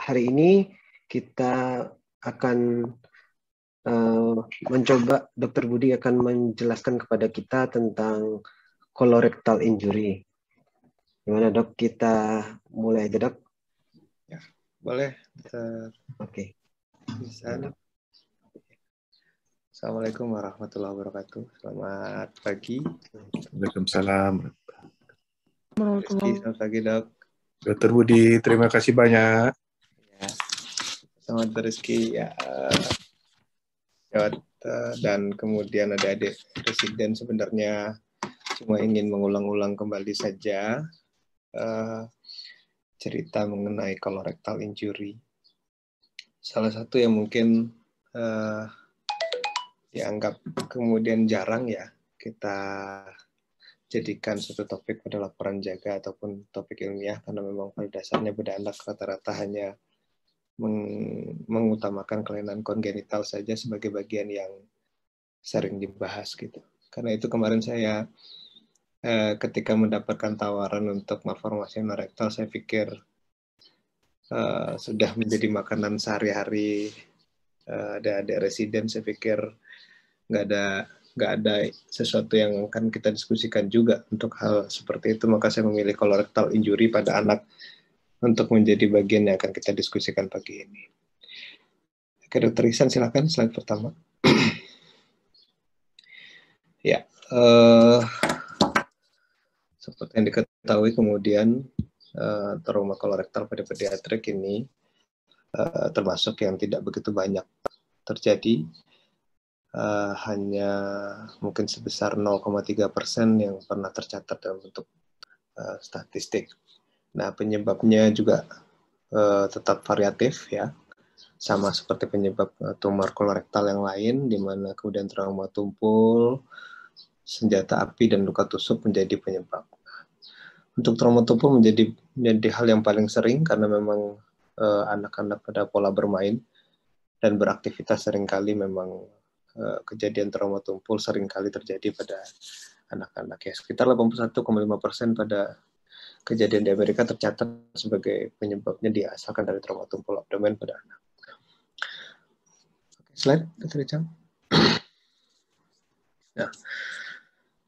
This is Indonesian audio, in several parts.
hari ini kita akan mencoba, Dr. Budi akan menjelaskan kepada kita tentang colorectal injury. Gimana dok, kita mulai aja dok? Ya, boleh. Oke. Bisa. Assalamualaikum warahmatullahi wabarakatuh. Selamat pagi. Waalaikumsalam. Selamat pagi dok. Dr. Budi, terima kasih banyak. Ya. Selamat Rizky. Ya. Dan kemudian adik-adik presiden sebenarnya cuma ingin mengulang-ulang kembali saja cerita mengenai colorectal injury. Salah satu yang mungkin dianggap kemudian jarang ya kita jadikan suatu topik pada laporan jaga ataupun topik ilmiah, karena memang pada dasarnya pada anak rata-rata hanya mengutamakan kelainan kongenital saja sebagai bagian yang sering dibahas gitu. Karena itu kemarin saya ketika mendapatkan tawaran untuk malformasi anorektal, saya pikir sudah menjadi makanan sehari-hari adik-adik residen. Saya pikir nggak ada sesuatu yang akan kita diskusikan juga untuk hal seperti itu, maka saya memilih colorectal injury pada anak untuk menjadi bagian yang akan kita diskusikan pagi ini. Oke, Dr. Ihsan silakan slide pertama. Ya, seperti yang diketahui kemudian trauma kolorektal pada pediatrik ini termasuk yang tidak begitu banyak terjadi, hanya mungkin sebesar 0,3% yang pernah tercatat dalam bentuk statistik. Nah, penyebabnya juga tetap variatif ya, sama seperti penyebab tumor kolorektal yang lain, di mana kemudian trauma tumpul, senjata api, dan luka tusuk menjadi penyebab. Untuk trauma tumpul menjadi hal yang paling sering karena memang anak-anak pada pola bermain dan beraktivitas seringkali memang kejadian trauma tumpul seringkali terjadi pada anak-anak ya. Sekitar 81,5% pada kejadian di Amerika tercatat sebagai penyebabnya diasalkan dari trauma tumpul abdomen pada anak. Slide, Dr. Chang. Nah,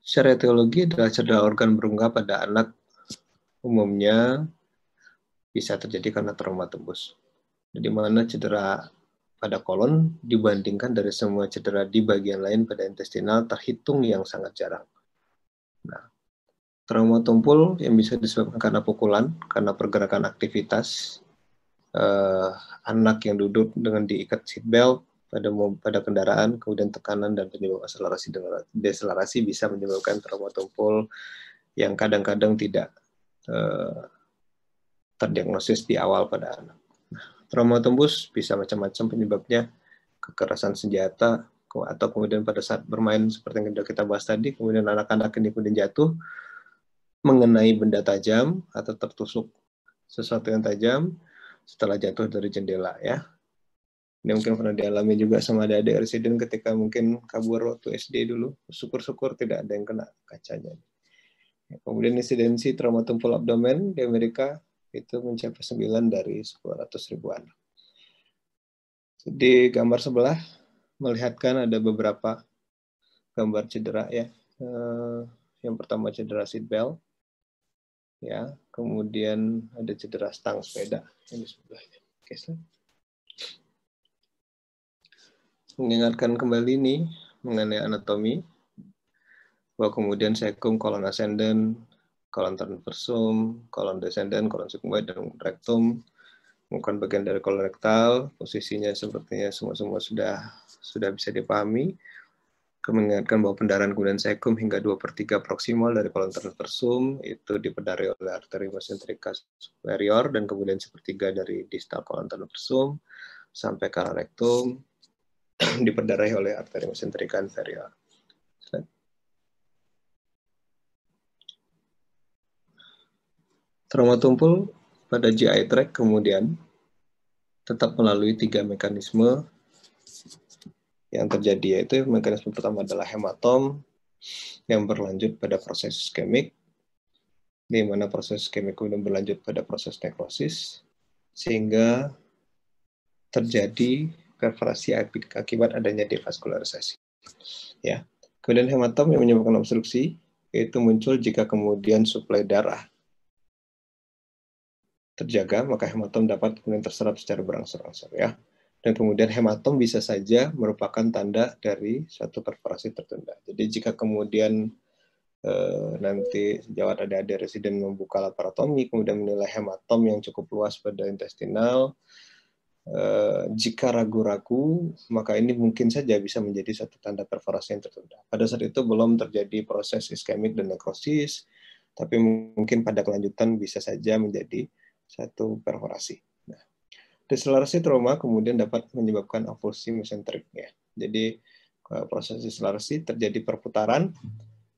secara etiologi adalah cedera organ berunggah pada anak umumnya bisa terjadi karena trauma tembus, di mana cedera pada kolon dibandingkan dari semua cedera di bagian lain pada intestinal terhitung yang sangat jarang. Nah, trauma tumpul yang bisa disebabkan karena pukulan, karena pergerakan aktivitas, anak yang duduk dengan diikat seatbelt pada kendaraan, kemudian tekanan dan penyebab akselerasi dan deselerasi bisa menyebabkan trauma tumpul yang kadang-kadang tidak terdiagnosis di awal pada anak. Nah, trauma tembus bisa macam-macam penyebabnya, kekerasan senjata, atau kemudian pada saat bermain seperti yang sudah kita bahas tadi, kemudian anak-anak ini kemudian jatuh mengenai benda tajam atau tertusuk sesuatu yang tajam setelah jatuh dari jendela ya. Ini mungkin pernah dialami juga sama adik-adik residen ketika mungkin kabur waktu SD dulu. Syukur-syukur tidak ada yang kena kacanya. Kemudian insidensi trauma tumpul abdomen di Amerika itu mencapai 9 dari 100.000 anak. Di gambar sebelah melihatkan ada beberapa gambar cedera ya. Yang pertama cedera seatbelt, ya. Kemudian ada cedera stang sepeda yang di sebelahnya. Oke, mengingatkan kembali nih mengenai anatomi, bahwa kemudian cecum, kolon ascendent, kolon transversum, kolon descendent, kolon sigmoid, dan rectum bukan bagian dari kolorektal. Posisinya sepertinya semua sudah bisa dipahami. Mengingatkan bahwa pendarahan kemudian cecum hingga 2/3 proksimal dari kolon transversum itu diperdari oleh arteri mesenterika superior, dan kemudian 1/3 dari distal kolon transversum sampai ke rectum diperdarahi oleh arteri mesenterika inferior. Trauma tumpul pada GI tract kemudian tetap melalui 3 mekanisme yang terjadi, yaitu mekanisme pertama adalah hematom yang berlanjut pada proses iskemik, di mana proses iskemik kemudian berlanjut pada proses nekrosis, sehingga terjadi perforasi akibat adanya devaskularisasi. Ya. Kemudian hematom yang menyebabkan obstruksi yaitu muncul jika kemudian suplai darah terjaga, maka hematom dapat kemudian terserap secara berangsur-angsur, ya. Dan kemudian hematom bisa saja merupakan tanda dari suatu perforasi tertunda. Jadi jika kemudian nanti sejawat ada residen membuka laparotomi, kemudian menilai hematom yang cukup luas pada intestinal, jika ragu-ragu, maka ini mungkin saja bisa menjadi suatu tanda perforasi yang tertunda. Pada saat itu belum terjadi proses iskemik dan nekrosis, tapi mungkin pada kelanjutan bisa saja menjadi satu perforasi. Nah, deselerasi trauma kemudian dapat menyebabkan avulsi mesentrik, ya. Jadi proses deselerasi terjadi perputaran,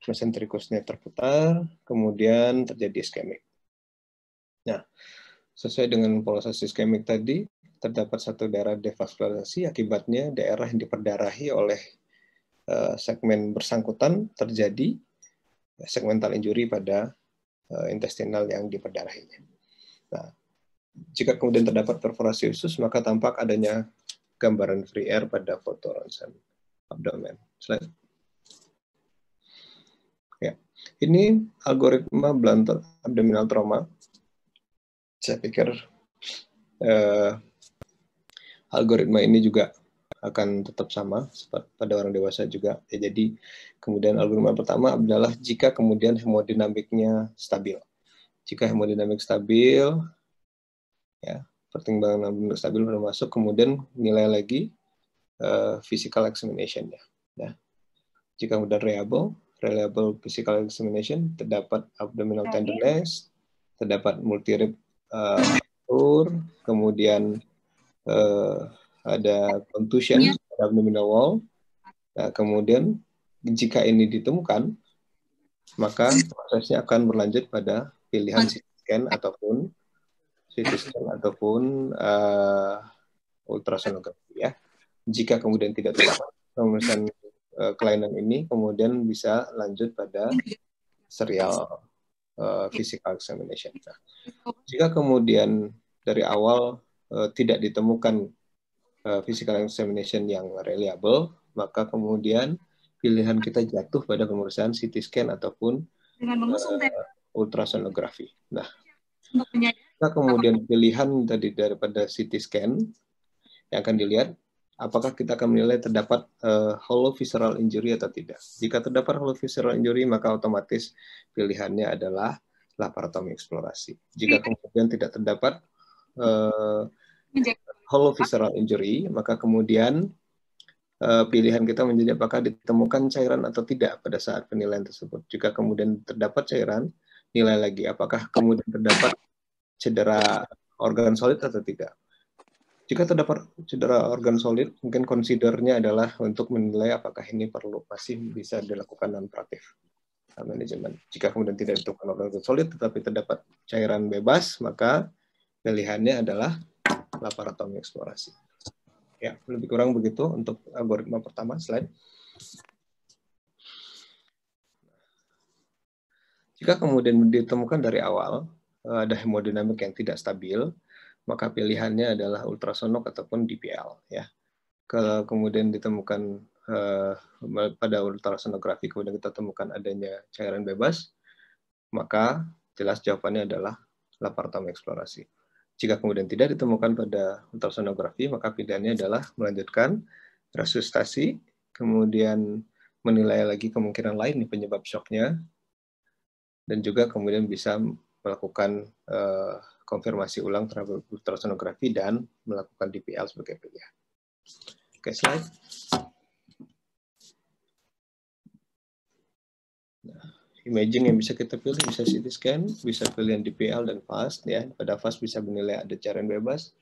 mesentrikusnya terputar, kemudian terjadi iskemik. Nah, sesuai dengan proses iskemik tadi, terdapat satu daerah devaskularisasi, akibatnya daerah yang diperdarahi oleh segmen bersangkutan terjadi segmental injury pada intestinal yang diperdarahinya. Nah, jika kemudian terdapat perforasi usus, maka tampak adanya gambaran free air pada foto ronsen abdomen. Slide. Ya, ini algoritma blunt abdominal trauma. Saya pikir algoritma ini juga akan tetap sama pada orang dewasa juga. Ya, jadi kemudian algoritma pertama adalah jika kemudian hemodinamiknya stabil. Jika hemodinamik stabil, ya, pertimbangan hemodinamik stabil sudah masuk, kemudian nilai lagi physical examination-nya. Ya. Jika kemudian reliable physical examination, terdapat abdominal tenderness, terdapat multi-rib kemudian ada contusion pada abdominal wall. Nah, kemudian jika ini ditemukan, maka prosesnya akan berlanjut pada pilihan CT scan ataupun ultrasonografi, ya. Jika kemudian tidak terdapat pemeriksaan kelainan ini, kemudian bisa lanjut pada serial physical examination. Nah, jika kemudian dari awal tidak ditemukan physical examination yang reliable, maka kemudian pilihan kita jatuh pada pemeriksaan CT scan ataupun ultrasonografi. Nah, jika kemudian pilihan daripada CT scan yang akan dilihat, apakah kita akan menilai terdapat hollow visceral injury atau tidak. Jika terdapat hollow visceral injury, maka otomatis pilihannya adalah laparotomi eksplorasi. Jika kemudian tidak terdapat hollow visceral injury, maka kemudian pilihan kita menjadi apakah ditemukan cairan atau tidak pada saat penilaian tersebut. Jika kemudian terdapat cairan, nilai lagi apakah kemudian terdapat cedera organ solid atau tidak. Jika terdapat cedera organ solid, mungkin consider-nya adalah untuk menilai apakah ini masih bisa dilakukan non-operatif manajemen. Jika kemudian tidak ditemukan organ solid, tetapi terdapat cairan bebas, maka pilihannya adalah laparotomi eksplorasi. Ya, lebih kurang begitu untuk algoritma pertama. Slide. Jika kemudian ditemukan dari awal ada hemodinamik yang tidak stabil, maka pilihannya adalah ultrasonok ataupun DPL. Ya, kalau kemudian ditemukan pada ultrasonografi kemudian kita temukan adanya cairan bebas, maka jelas jawabannya adalah laparotomi eksplorasi. Jika kemudian tidak ditemukan pada ultrasonografi, maka pilihannya adalah melanjutkan resusitasi, kemudian menilai lagi kemungkinan lain di penyebab shocknya, dan juga kemudian bisa melakukan konfirmasi ulang terhadap ultrasonografi dan melakukan DPL sebagai pilihan. Oke, slide. Nah, imaging yang bisa kita pilih bisa CT scan, bisa pilihan DPL dan FAST, ya. Pada FAST bisa menilai ada cairan bebas,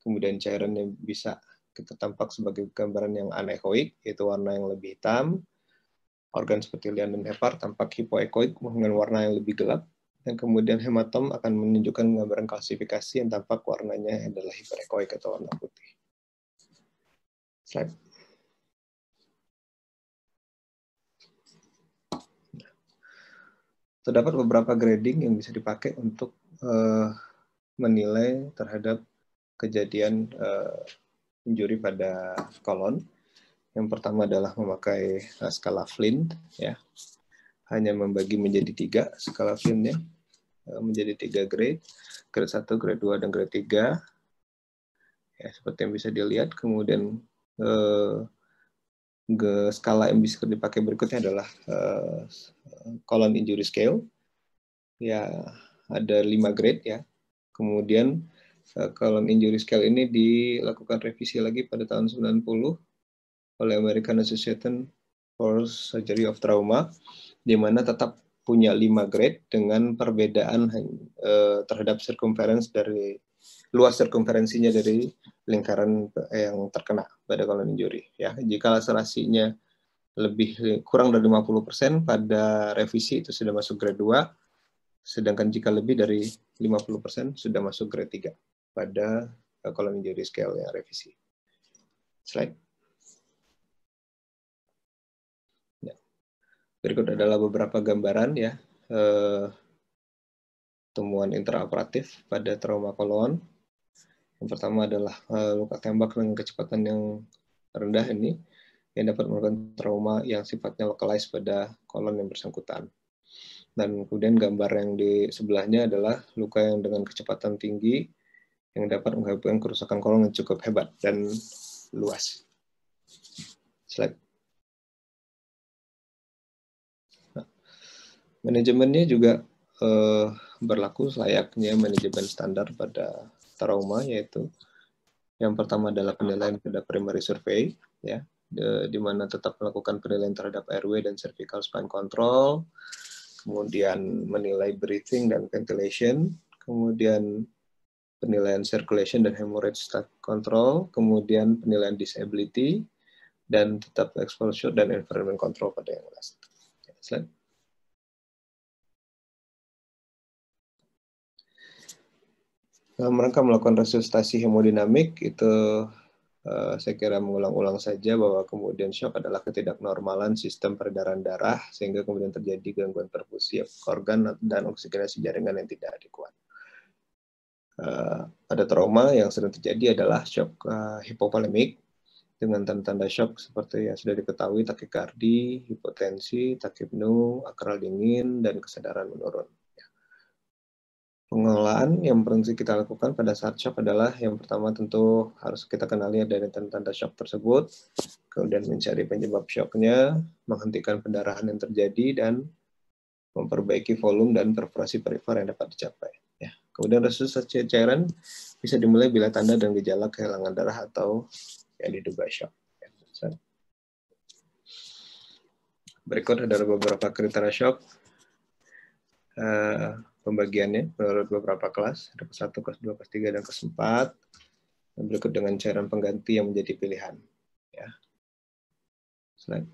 kemudian cairan yang bisa kita tampak sebagai gambaran yang anechoik, yaitu warna yang lebih hitam. Organ seperti lian dan hepar tampak hipoechoik dengan warna yang lebih gelap, dan kemudian hematom akan menunjukkan gambaran kalsifikasi yang tampak warnanya adalah hiperechoik atau warna putih. Slide. Terdapat beberapa grading yang bisa dipakai untuk menilai terhadap kejadian injury pada kolon. Yang pertama adalah memakai skala Flint, ya, hanya membagi menjadi 3 skala Flint-nya, menjadi 3 grade 1, grade 2, dan grade 3. Ya, seperti yang bisa dilihat. Kemudian skala yang bisa dipakai berikutnya adalah colon injury scale. Ya, ada 5 grade ya. Kemudian colon injury scale ini dilakukan revisi lagi pada tahun 90 oleh American Association for Surgery of Trauma, di mana tetap punya 5 grade dengan perbedaan terhadap circumference dari luas sirkumferensinya dari lingkaran yang terkena pada colon injury. Ya, jika laserasinya kurang dari 50% pada revisi itu sudah masuk grade 2, sedangkan jika lebih dari 50% sudah masuk grade 3 pada colon injury scale yang revisi. Slide. Ya. Berikut adalah beberapa gambaran ya temuan intraoperatif pada trauma kolon. Yang pertama adalah luka tembak dengan kecepatan yang rendah ini yang dapat merupakan trauma yang sifatnya localized pada kolon yang bersangkutan. Dan kemudian gambar yang di sebelahnya adalah luka yang dengan kecepatan tinggi yang dapat mengakibatkan kerusakan kolon yang cukup hebat dan luas. Slide. Nah, manajemennya juga berlaku layaknya manajemen standar pada trauma, yaitu yang pertama adalah penilaian pada primary survey, ya, di mana tetap melakukan penilaian terhadap airway dan cervical spine control, kemudian menilai breathing dan ventilation, kemudian penilaian circulation dan hemorrhage control, kemudian penilaian disability, dan tetap exposure dan environment control pada yang last. Slide. Dalam rangka melakukan resusitasi hemodinamik, itu saya kira mengulang-ulang saja bahwa kemudian shock adalah ketidaknormalan sistem peredaran darah, sehingga kemudian terjadi gangguan perfusi organ dan oksigenasi jaringan yang tidak adekuat. Pada trauma yang sering terjadi adalah shock hipovolemik, dengan tanda-tanda shock seperti yang sudah diketahui, takikardi, hipotensi, takipnu, akral dingin, dan kesadaran menurun. Pengelolaan yang perlu kita lakukan pada saat shock adalah yang pertama tentu harus kita kenali dari tanda-tanda shock tersebut, kemudian mencari penyebab shocknya, menghentikan pendarahan yang terjadi, dan memperbaiki volume dan perforasi perifer yang dapat dicapai. Ya. Kemudian resusitasi cairan bisa dimulai bila tanda dan gejala kehilangan darah atau yang diduga shock. Berikut adalah beberapa kriteria shock. Pembagiannya menurut beberapa kelas, ada kelas 1, kelas 2, kelas 3, dan kelas 4. Dan berikut dengan cairan pengganti yang menjadi pilihan. Ya. Slide.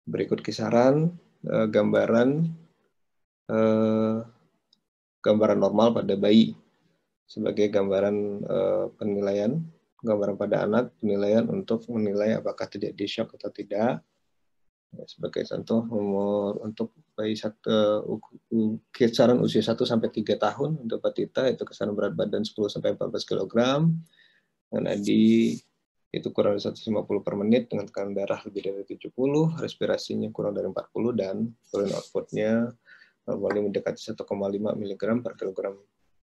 Berikut kisaran gambaran normal pada bayi sebagai gambaran penilaian, gambaran pada anak, penilaian untuk menilai apakah terjadi shock atau tidak. Sebagai contoh, untuk bayi kisaran usia 1 sampai 3 tahun untuk batita itu kisaran berat badan 10 sampai 14 kg, dengan Adi itu kurang dari 150 per menit dengan tekanan darah lebih dari 70, respirasinya kurang dari 40, dan urine outputnya paling mendekati 1,5 mg per kilogram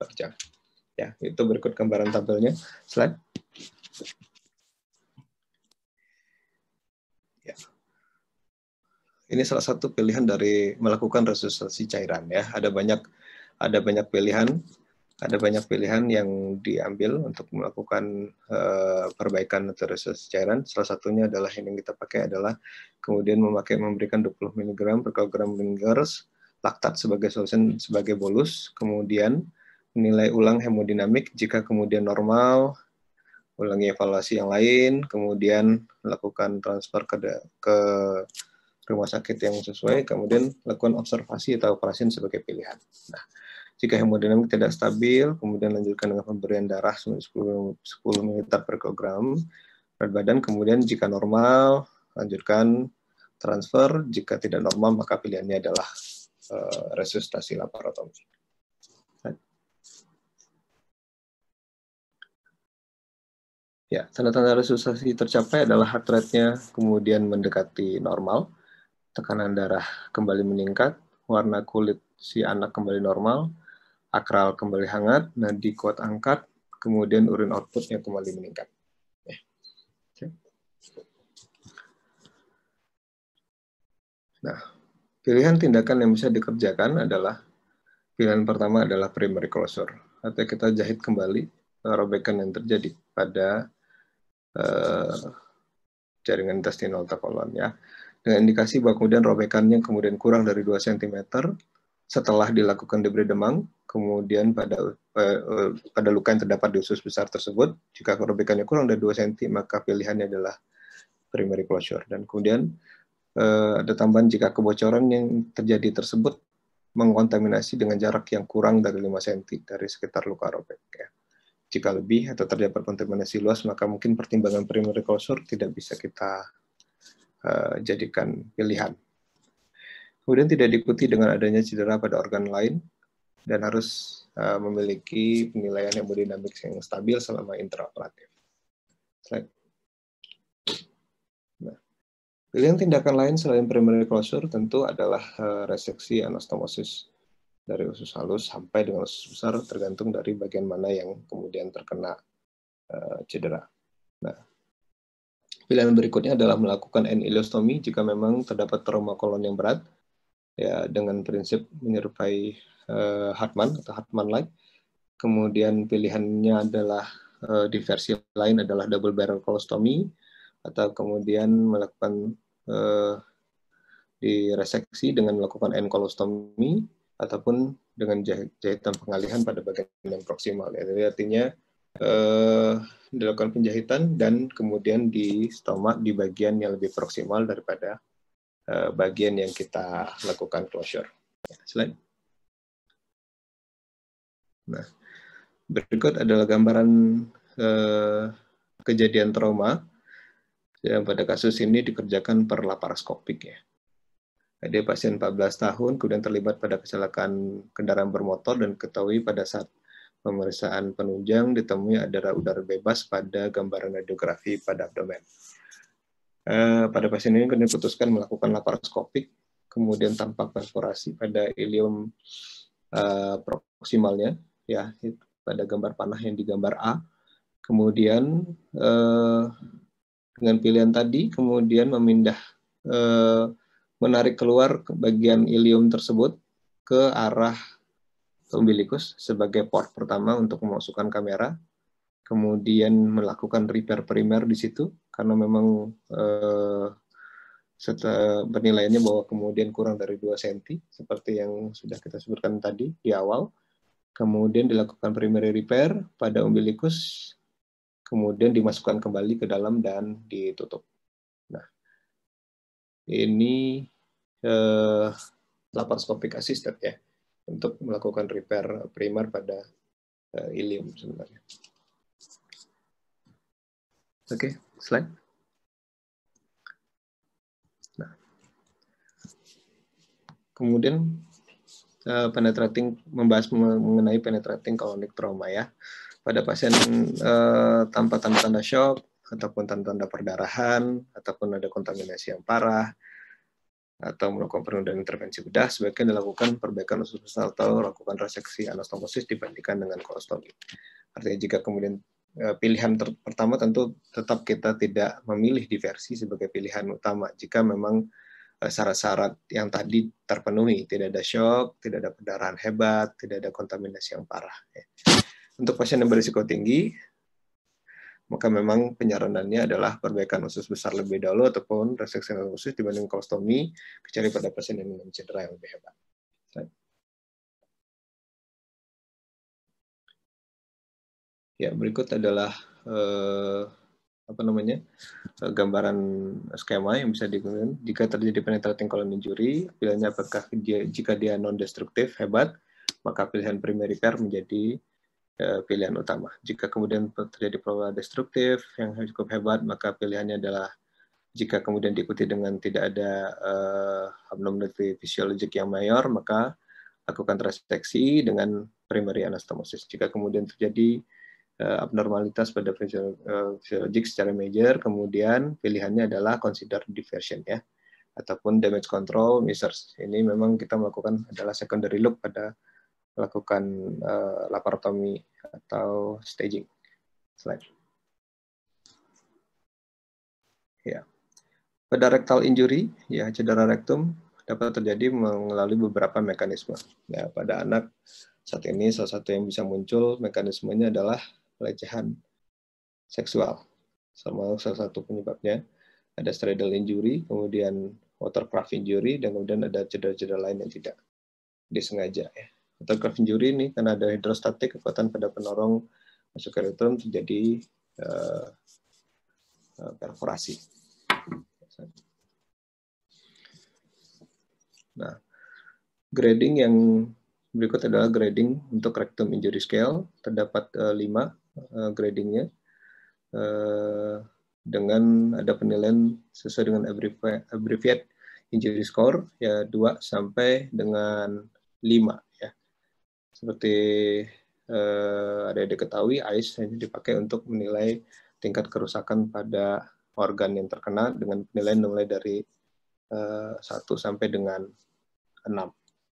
per jam. Ya, itu berikut gambaran tabelnya. Slide. Ya. Ini salah satu pilihan dari melakukan resusitasi cairan ya. Ada banyak pilihan yang diambil untuk melakukan perbaikan atau resusitasi cairan. Salah satunya adalah yang kita pakai adalah kemudian memberikan 20 mg per kilogram lingers laktat sebagai solusi sebagai bolus, kemudian menilai ulang hemodinamik jika kemudian normal, ulangi evaluasi yang lain, kemudian melakukan transfer ke rumah sakit yang sesuai, kemudian lakukan observasi atau operasi sebagai pilihan. Nah, jika hemodinamik tidak stabil, kemudian lanjutkan dengan pemberian darah 10 ml per kilogram berat badan, kemudian jika normal, lanjutkan transfer, jika tidak normal, maka pilihannya adalah resusitasi laparotomi. Ya, tanda-tanda resusitasi tercapai adalah heart rate-nya kemudian mendekati normal, tekanan darah kembali meningkat, warna kulit si anak kembali normal, akral kembali hangat, nadi kuat angkat, kemudian urin output-nya kembali meningkat. Nah, pilihan tindakan yang bisa dikerjakan adalah pilihan pertama adalah primary closure, atau kita jahit kembali robekan yang terjadi pada jaringan intestinal atau kolon ya. Dengan indikasi bahwa kemudian robekannya kemudian kurang dari 2 cm setelah dilakukan debris demam, kemudian pada luka yang terdapat di usus besar tersebut, jika robekannya kurang dari 2 cm, maka pilihannya adalah primary closure. Dan kemudian ada tambahan jika kebocoran yang terjadi tersebut mengkontaminasi dengan jarak yang kurang dari 5 cm dari sekitar luka robek. Ya. Jika lebih atau terdapat kontaminasi luas, maka mungkin pertimbangan primary closure tidak bisa kita jadikan pilihan. Kemudian tidak diikuti dengan adanya cedera pada organ lain dan harus memiliki penilaian hemodinamik yang stabil selama intraoperatif. Slide. Nah, pilihan tindakan lain selain primary closure tentu adalah reseksi anastomosis dari usus halus sampai dengan usus besar, tergantung dari bagian mana yang kemudian terkena cedera. Nah, pilihan berikutnya adalah melakukan ileostomi jika memang terdapat trauma kolon yang berat, ya dengan prinsip menyerupai Hartmann atau Hartmann-like. Kemudian pilihannya adalah di versi lain adalah double barrel colostomy, atau kemudian melakukan direseksi dengan melakukan enkolostomi, ataupun dengan jahitan pengalihan pada bagian yang proksimal. Jadi artinya dilakukan penjahitan dan kemudian di stoma di bagian yang lebih proksimal daripada bagian yang kita lakukan closure. Slide. Nah, berikut adalah gambaran kejadian trauma yang pada kasus ini dikerjakan per laparoskopik ya. Jadi pasien 14 tahun kemudian terlibat pada kecelakaan kendaraan bermotor dan ketahui pada saat pemeriksaan penunjang ditemui ada udara bebas pada gambaran radiografi pada abdomen. Pada pasien ini kemudian diputuskan melakukan laparoskopik, kemudian tampak perforasi pada ilium proksimalnya, ya pada gambar panah yang di gambar A. Kemudian dengan pilihan tadi, kemudian menarik keluar bagian ilium tersebut ke arah umbilikus sebagai port pertama untuk memasukkan kamera, kemudian melakukan repair primer di situ karena memang penilaiannya bahwa kemudian kurang dari 2 cm seperti yang sudah kita sebutkan tadi di awal. Kemudian dilakukan primary repair pada umbilikus, kemudian dimasukkan kembali ke dalam dan ditutup. Nah, ini laparoscopic assisted ya, untuk melakukan repair primer pada ilium sebenarnya. Oke, slide. Nah, kemudian membahas mengenai penetrating colonic trauma ya. Pada pasien tanpa tanda-tanda shock, ataupun tanda-tanda perdarahan, ataupun ada kontaminasi yang parah, atau melakukan penundaan intervensi bedah, sebaiknya dilakukan perbaikan usus besar atau lakukan reseksi anastomosis dibandingkan dengan kolostomi. Artinya jika kemudian pilihan pertama tentu tetap kita tidak memilih diversi sebagai pilihan utama jika memang syarat-syarat yang tadi terpenuhi, tidak ada shock, tidak ada perdarahan hebat, tidak ada kontaminasi yang parah. Untuk pasien yang berisiko tinggi, maka memang penyaranannya adalah perbaikan usus besar lebih dahulu ataupun reseksi usus dibanding kolostomi, kecuali pada pasien yang dengan cedera yang lebih hebat. Ya, berikut adalah gambaran skema yang bisa digunakan jika terjadi penetrating colon injury. Pilihannya apakah jika dia non-destruktif hebat, maka pilihan primary repair menjadi pilihan utama. Jika kemudian terjadi trauma destruktif yang cukup hebat, maka pilihannya adalah jika kemudian diikuti dengan tidak ada abnormality fisiologik yang mayor, maka lakukan reseksi dengan primary anastomosis. Jika kemudian terjadi abnormalitas pada fisiologik secara major, kemudian pilihannya adalah consider diversion ya, ataupun damage control measures. Ini memang kita melakukan adalah secondary look pada melakukan laparotomi atau staging. Slide. Ya. Pada rectal injury, ya cedera rektum dapat terjadi melalui beberapa mekanisme. Ya, pada anak saat ini salah satu yang bisa muncul mekanismenya adalah pelecehan seksual. Salah satu penyebabnya ada stradal injury, kemudian watercraft injury, dan kemudian ada cedera-cedera lain yang tidak disengaja. Ya. Watercraft injury ini karena ada hidrostatik, kekuatan pada penorong masuk ke rektum terjadi perforasi. Nah, grading yang berikut adalah grading untuk rectum injury scale. Terdapat 5 gradingnya dengan ada penilaian sesuai dengan abbreviate injury score ya 2 sampai dengan 5 ya. Seperti ada diketahui ICE hanya dipakai untuk menilai tingkat kerusakan pada organ yang terkena dengan penilaian mulai dari 1 sampai dengan 6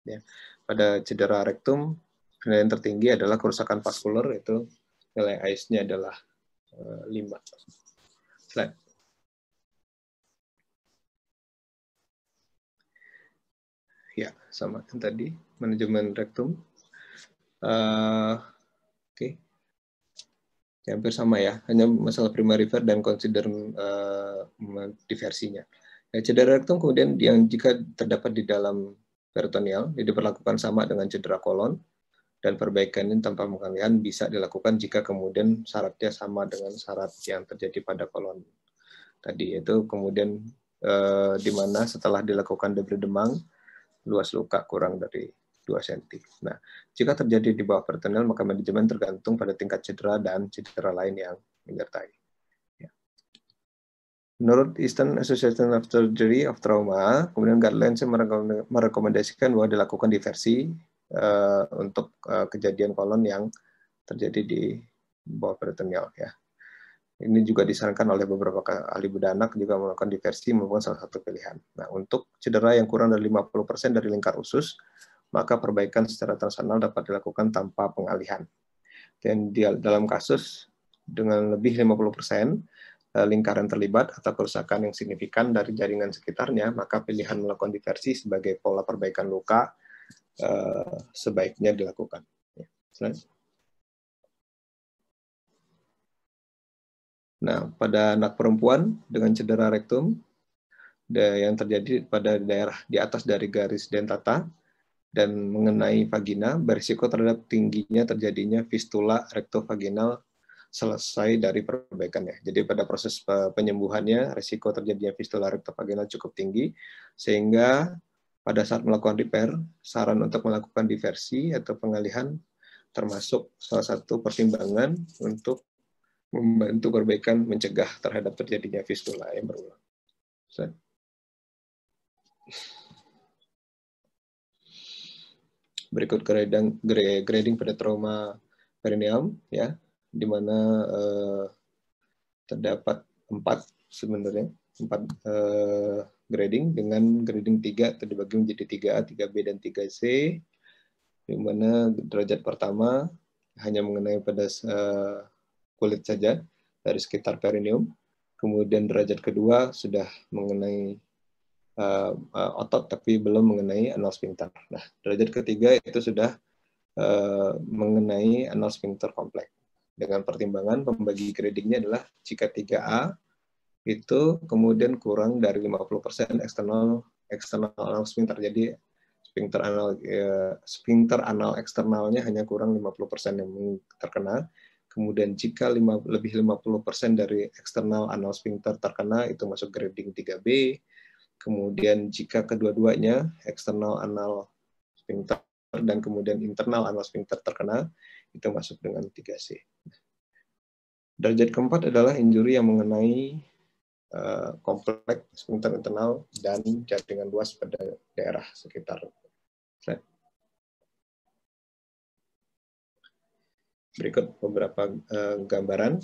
ya. Pada cedera rektum penilaian tertinggi adalah kerusakan vaskular, itu nilai ICE-nya adalah 5. Slide. Ya, sama yang tadi manajemen rektum. Oke. Ya, hampir sama ya, hanya masalah primary refer dan consider diversinya. Ya, cedera rektum kemudian yang jika terdapat di dalam peritoneal, diperlakukan sama dengan cedera kolon, dan perbaikan ini tanpa pengalihan bisa dilakukan jika kemudian syaratnya sama dengan syarat yang terjadi pada kolon tadi, yaitu kemudian di mana setelah dilakukan debris demang, luas luka kurang dari 2 cm. Nah, jika terjadi di bawah peritoneal, maka manajemen tergantung pada tingkat cedera dan cedera lain yang menyertai. Ya. Menurut Eastern Association of Surgery of Trauma, kemudian guidelines merekomendasikan bahwa dilakukan diversi untuk kejadian kolon yang terjadi di bawah peritoneal. Ya. Ini juga disarankan oleh beberapa ahli bedah anak juga melakukan diversi merupakan salah satu pilihan. Nah, untuk cedera yang kurang dari 50% dari lingkar usus, maka perbaikan secara transanal dapat dilakukan tanpa pengalihan. Dan dalam kasus dengan lebih 50% lingkaran terlibat atau kerusakan yang signifikan dari jaringan sekitarnya, maka pilihan melakukan diversi sebagai pola perbaikan luka sebaiknya dilakukan. Nah, pada anak perempuan dengan cedera rektum yang terjadi pada daerah di atas dari garis dentata dan mengenai vagina, berisiko terhadap tingginya terjadinya fistula rektovaginal selesai dari perbaikannya. Jadi pada proses penyembuhannya, risiko terjadinya fistula rektovaginal cukup tinggi, sehingga pada saat melakukan repair, saran untuk melakukan diversi atau pengalihan termasuk salah satu pertimbangan untuk membantu perbaikan mencegah terhadap terjadinya fistula yang berulang. Berikut grading pada trauma perineum, ya, di mana terdapat 4 sebenarnya, 4 grading dengan grading 3 terbagi menjadi 3A, 3B, dan 3C, di mana derajat pertama hanya mengenai pada kulit saja dari sekitar perineum, kemudian derajat kedua sudah mengenai otot tapi belum mengenai anal sphincter. Nah, derajat ketiga itu sudah mengenai anal sphincter kompleks. Dengan pertimbangan pembagi gradingnya adalah jika 3A itu kemudian kurang dari 50% eksternal anal sphincter. Jadi sphincter anal eksternalnya hanya kurang 50% yang terkena. Kemudian jika lebih 50% dari eksternal anal sphincter terkena, itu masuk grading 3B. Kemudian jika kedua-duanya eksternal anal sphincter dan kemudian internal anal sphincter terkena, itu masuk dengan 3C. Derajat keempat adalah injury yang mengenai kompleks sphincter internal dan jaringan luas pada daerah sekitar. Berikut beberapa gambaran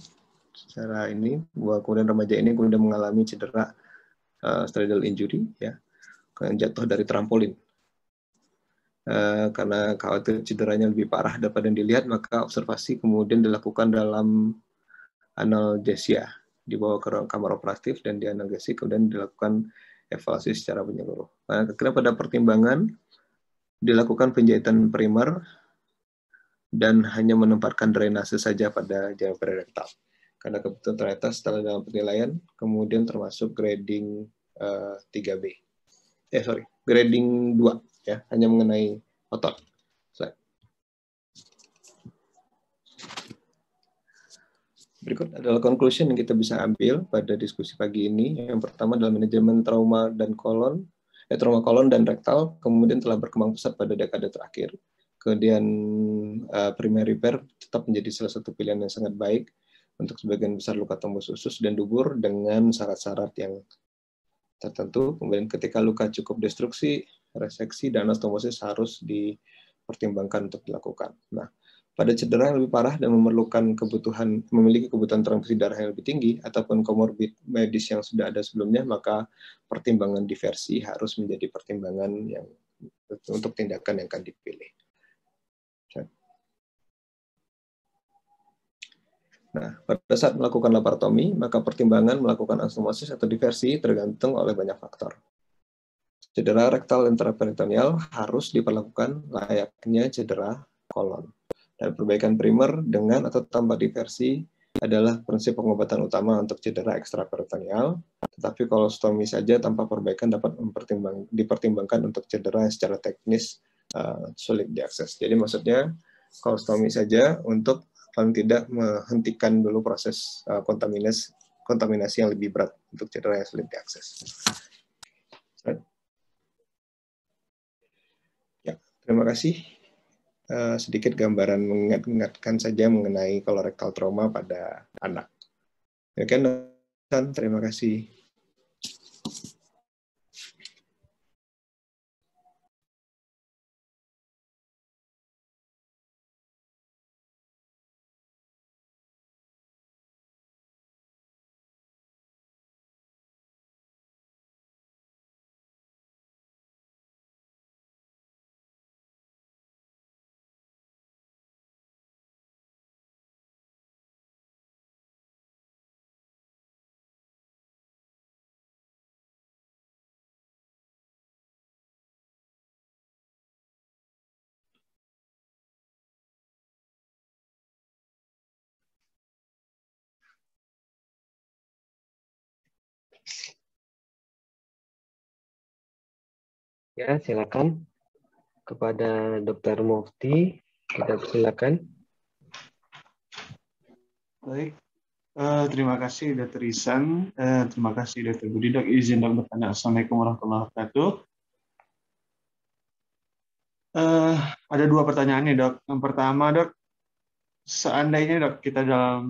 secara ini, bahwa kemudian remaja ini kemudian mengalami cedera stridal injury, ya, yang jatuh dari trampolin. Karena khawatir cederanya lebih parah daripada yang dilihat, maka observasi kemudian dilakukan dalam analgesia, dibawa ke kamar operatif dan dianalgesi, kemudian dilakukan evaluasi secara menyeluruh. Akhirnya pada pertimbangan dilakukan penjahitan primer dan hanya menempatkan drainase saja pada jalur perirektal. Karena kebetulan ternyata setelah dalam penilaian kemudian termasuk grading 3B. Grading 2, ya, hanya mengenai otot. Berikut adalah conclusion yang kita bisa ambil pada diskusi pagi ini. Yang pertama adalah manajemen trauma kolon dan rektal kemudian telah berkembang pesat pada dekade terakhir. Kemudian primary repair tetap menjadi salah satu pilihan yang sangat baik untuk sebagian besar luka tembus usus dan dubur dengan syarat-syarat yang tertentu. Kemudian ketika luka cukup destruksi, reseksi dan anastomosis harus dipertimbangkan untuk dilakukan. Nah, pada cedera yang lebih parah dan memiliki kebutuhan transfusi darah yang lebih tinggi ataupun komorbid medis yang sudah ada sebelumnya, maka pertimbangan diversi harus menjadi pertimbangan yang untuk tindakan yang akan dipilih. Nah, pada saat melakukan laparotomi, maka pertimbangan melakukan anastomosis atau diversi tergantung oleh banyak faktor. Cedera rektal intraperitoneal harus diperlakukan layaknya cedera kolon. Dan perbaikan primer dengan atau tanpa diversi adalah prinsip pengobatan utama untuk cedera ekstraperitoneal, tetapi kolostomi saja tanpa perbaikan dapat dipertimbangkan untuk cedera yang secara teknis sulit diakses. Jadi maksudnya kolostomi saja untuk paling tidak menghentikan dulu proses kontaminasi yang lebih berat untuk cedera yang sulit diakses. Ya, terima kasih. Sedikit gambaran mengingatkan saja mengenai kolorektal trauma pada anak. Demikian, terima kasih. Ya, silakan kepada Dr. Mufti, kita silakan. Baik, terima kasih Dr. Ihsan, terima kasih Dr. Budi. Dok, izin dok bertanya. Assalamualaikum warahmatullahi wabarakatuh. Ada dua pertanyaan nih dok. Yang pertama dok, seandainya dok kita dalam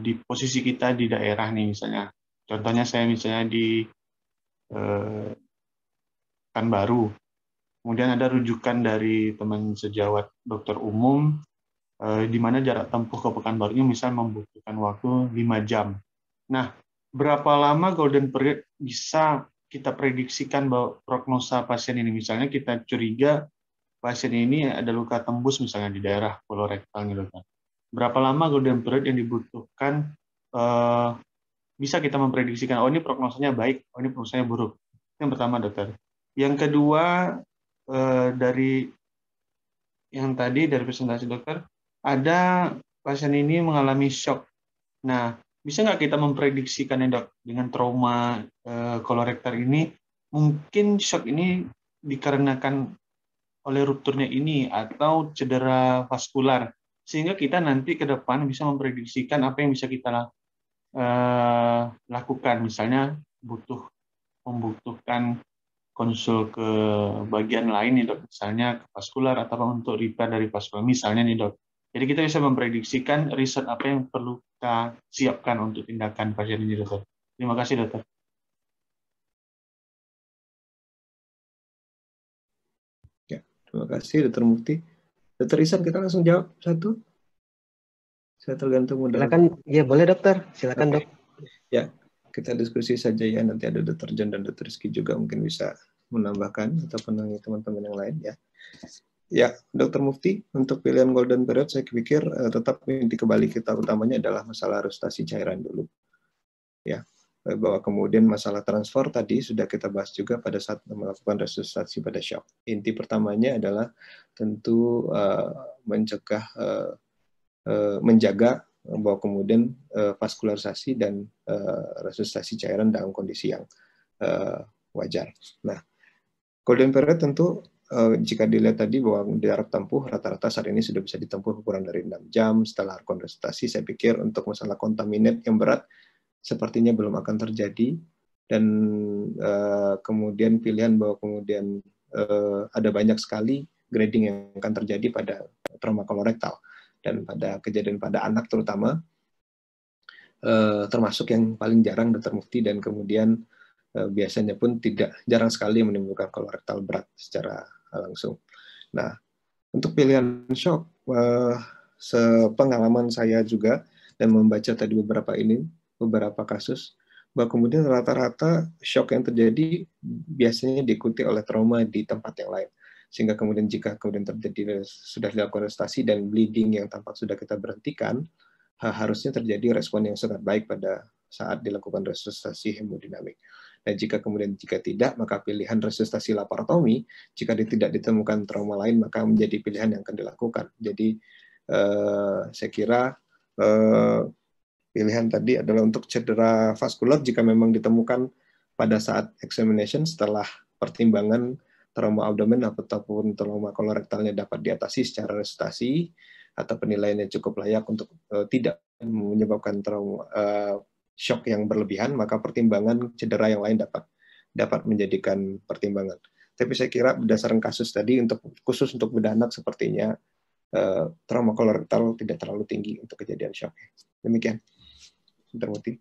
di posisi kita di daerah nih misalnya, contohnya saya misalnya di Pekanbaru, kemudian ada rujukan dari teman sejawat dokter umum di mana jarak tempuh ke Pekanbarunya misalnya membutuhkan waktu 5 jam. Nah, berapa lama golden period bisa kita prediksikan bahwa prognosa pasien ini? Misalnya kita curiga pasien ini ada luka tembus misalnya di daerah kolorektal gitu kan. Berapa lama golden period yang dibutuhkan bisa kita memprediksikan, oh ini prognosanya baik, oh ini prognosanya buruk. Yang pertama dokter. Yang kedua dari yang tadi dari presentasi dokter, ada pasien ini mengalami shock. Nah, bisa nggak kita memprediksikan ya dok, dengan trauma kolorektal ini, mungkin shock ini dikarenakan oleh rupturnya ini atau cedera vaskular, sehingga kita nanti ke depan bisa memprediksikan apa yang bisa kita lakukan. Misalnya membutuhkan konsul ke bagian lain nih dok, misalnya ke vaskular atau untuk repair dari vaskular misalnya nih dok. Jadi kita bisa memprediksikan riset apa yang perlu kita siapkan untuk tindakan pasien ini dokter. Terima kasih dokter. Ya, terima kasih Dr. Mufti. Dr. Ihsan, kita langsung jawab satu. Saya tergantung moderator. Silakan, ya boleh dokter, silakan dok. Ya, kita diskusi saja ya. Nanti ada Dr. John dan Dr. Rizky juga mungkin bisa menambahkan atau penangi teman-teman yang lain ya. Ya, Dr. Mufti, untuk pilihan golden period saya pikir tetap inti kembali kita utamanya adalah masalah restorasi cairan dulu. Ya, bahwa kemudian masalah transfer tadi sudah kita bahas juga pada saat melakukan resusitasi pada shock. Inti pertamanya adalah tentu mencegah, menjaga bahwa kemudian vaskularisasi dan resusitasi cairan dalam kondisi yang wajar. Nah, golden period tentu jika dilihat tadi bahwa jarak tempuh rata-rata saat ini sudah bisa ditempuh kurang dari 6 jam setelah resusitasi, saya pikir untuk masalah kontaminat yang berat sepertinya belum akan terjadi, dan kemudian pilihan bahwa kemudian ada banyak sekali grading yang akan terjadi pada trauma kolorektal dan pada kejadian pada anak terutama, termasuk yang paling jarang Dr. Mufti, dan kemudian biasanya pun jarang sekali menimbulkan kolorektal berat secara langsung. Nah, untuk pilihan shock, sepengalaman saya juga dan membaca tadi beberapa kasus, bahwa kemudian rata-rata shock yang terjadi biasanya diikuti oleh trauma di tempat yang lain. Sehingga kemudian jika kemudian terjadi sudah dilakukan resusitasi dan bleeding yang tampak sudah kita berhentikan, harusnya terjadi respon yang sangat baik pada saat dilakukan resusitasi hemodinamik. Dan jika tidak, maka pilihan resusitasi laparotomi, jika tidak ditemukan trauma lain, maka menjadi pilihan yang akan dilakukan. Jadi saya kira pilihan tadi adalah untuk cedera vaskular jika memang ditemukan pada saat examination setelah pertimbangan trauma abdomen ataupun trauma kolorektalnya dapat diatasi secara resusitasi atau penilaiannya cukup layak untuk tidak menyebabkan trauma shock yang berlebihan, maka pertimbangan cedera yang lain dapat menjadikan pertimbangan. Tapi saya kira berdasarkan kasus tadi, khusus untuk bedah anak sepertinya trauma kolorektal tidak terlalu tinggi untuk kejadian shock. Demikian. Dr. Mufti.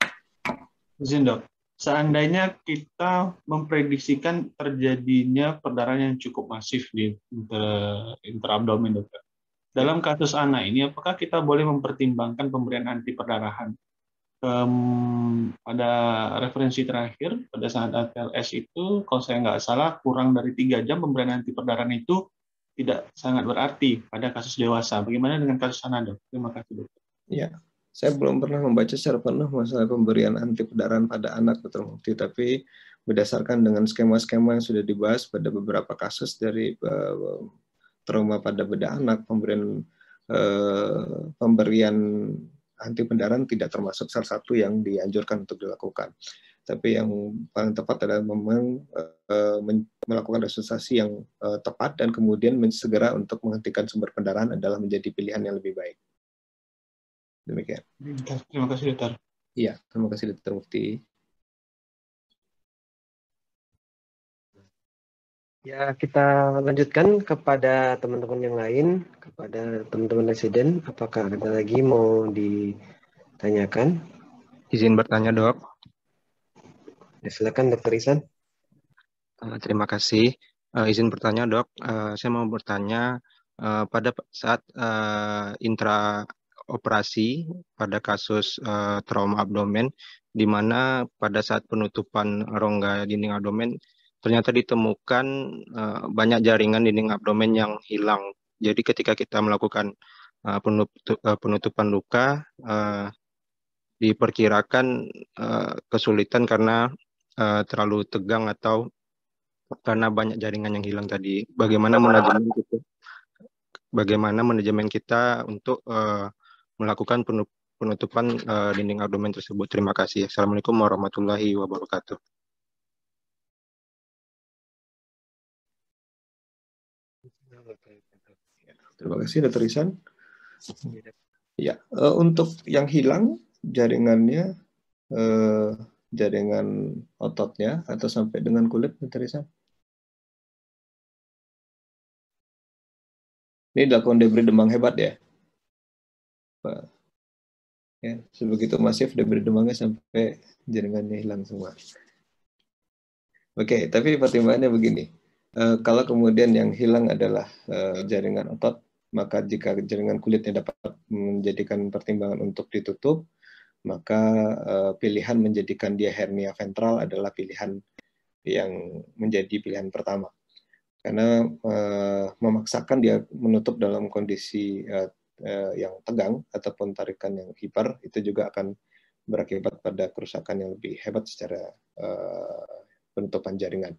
Izin dok, seandainya kita memprediksikan terjadinya perdarahan yang cukup masif di intraabdomen, dokter. Dalam kasus anak ini, apakah kita boleh mempertimbangkan pemberian anti perdarahan? Pada referensi terakhir, pada saat ATLS itu, kalau saya nggak salah, kurang dari 3 jam pemberian anti perdarahan itu tidak sangat berarti pada kasus dewasa. Bagaimana dengan kasus anak, dok? Terima kasih, dokter. Ya, saya belum pernah membaca secara penuh masalah pemberian anti perdarahan pada anak, Dr. Mufti, tapi berdasarkan dengan skema-skema yang sudah dibahas pada beberapa kasus dari trauma pada bedah anak, pemberian anti pendarahan tidak termasuk salah satu yang dianjurkan untuk dilakukan. Tapi yang paling tepat adalah memang melakukan resusitasi yang tepat dan kemudian segera untuk menghentikan sumber pendarahan adalah menjadi pilihan yang lebih baik. Demikian. Terima kasih, dokter. Iya, terima kasih Dr. Mufti. Ya, kita lanjutkan kepada teman-teman yang lain, kepada teman-teman residen. Apakah ada lagi mau ditanyakan? Izin bertanya, dok. Ya, silakan, Dr. Ihsan. Terima kasih. Izin bertanya, dok. Saya mau bertanya pada saat intraoperasi pada kasus trauma abdomen, di mana pada saat penutupan rongga dinding abdomen ternyata ditemukan banyak jaringan dinding abdomen yang hilang. Jadi ketika kita melakukan penutupan luka, diperkirakan kesulitan karena terlalu tegang atau karena banyak jaringan yang hilang tadi. Bagaimana manajemen kita untuk melakukan penutupan dinding abdomen tersebut? Terima kasih. Assalamualaikum warahmatullahi wabarakatuh. Terima kasih, Dr. Ihsan. Ya, untuk yang hilang jaringannya, jaringan ototnya atau sampai dengan kulit, Dr. Ihsan? Ini dilakukan debris demam hebat ya? Ya, sebegitu masif debris demamnya sampai jaringannya hilang semua. Oke, tapi pertimbangannya begini. Kalau kemudian yang hilang adalah jaringan otot, Maka jika jaringan kulitnya dapat menjadikan pertimbangan untuk ditutup, maka pilihan menjadikan dia hernia ventral adalah pilihan yang menjadi pilihan pertama. Karena memaksakan dia menutup dalam kondisi yang tegang ataupun tarikan yang hiper, itu juga akan berakibat pada kerusakan yang lebih hebat secara penutupan jaringan.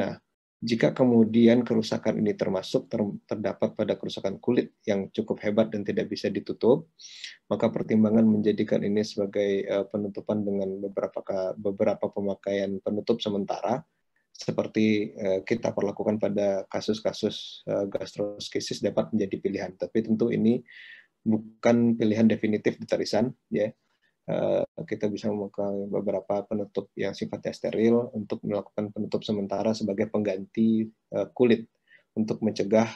Nah, jika kemudian kerusakan ini terdapat pada kerusakan kulit yang cukup hebat dan tidak bisa ditutup, maka pertimbangan menjadikan ini sebagai penutupan dengan beberapa pemakaian penutup sementara, seperti kita perlakukan pada kasus-kasus gastroschisis dapat menjadi pilihan. Tapi tentu ini bukan pilihan definitif di tarisan, ya. Kita bisa memakai beberapa penutup yang sifatnya steril untuk melakukan penutup sementara sebagai pengganti kulit untuk mencegah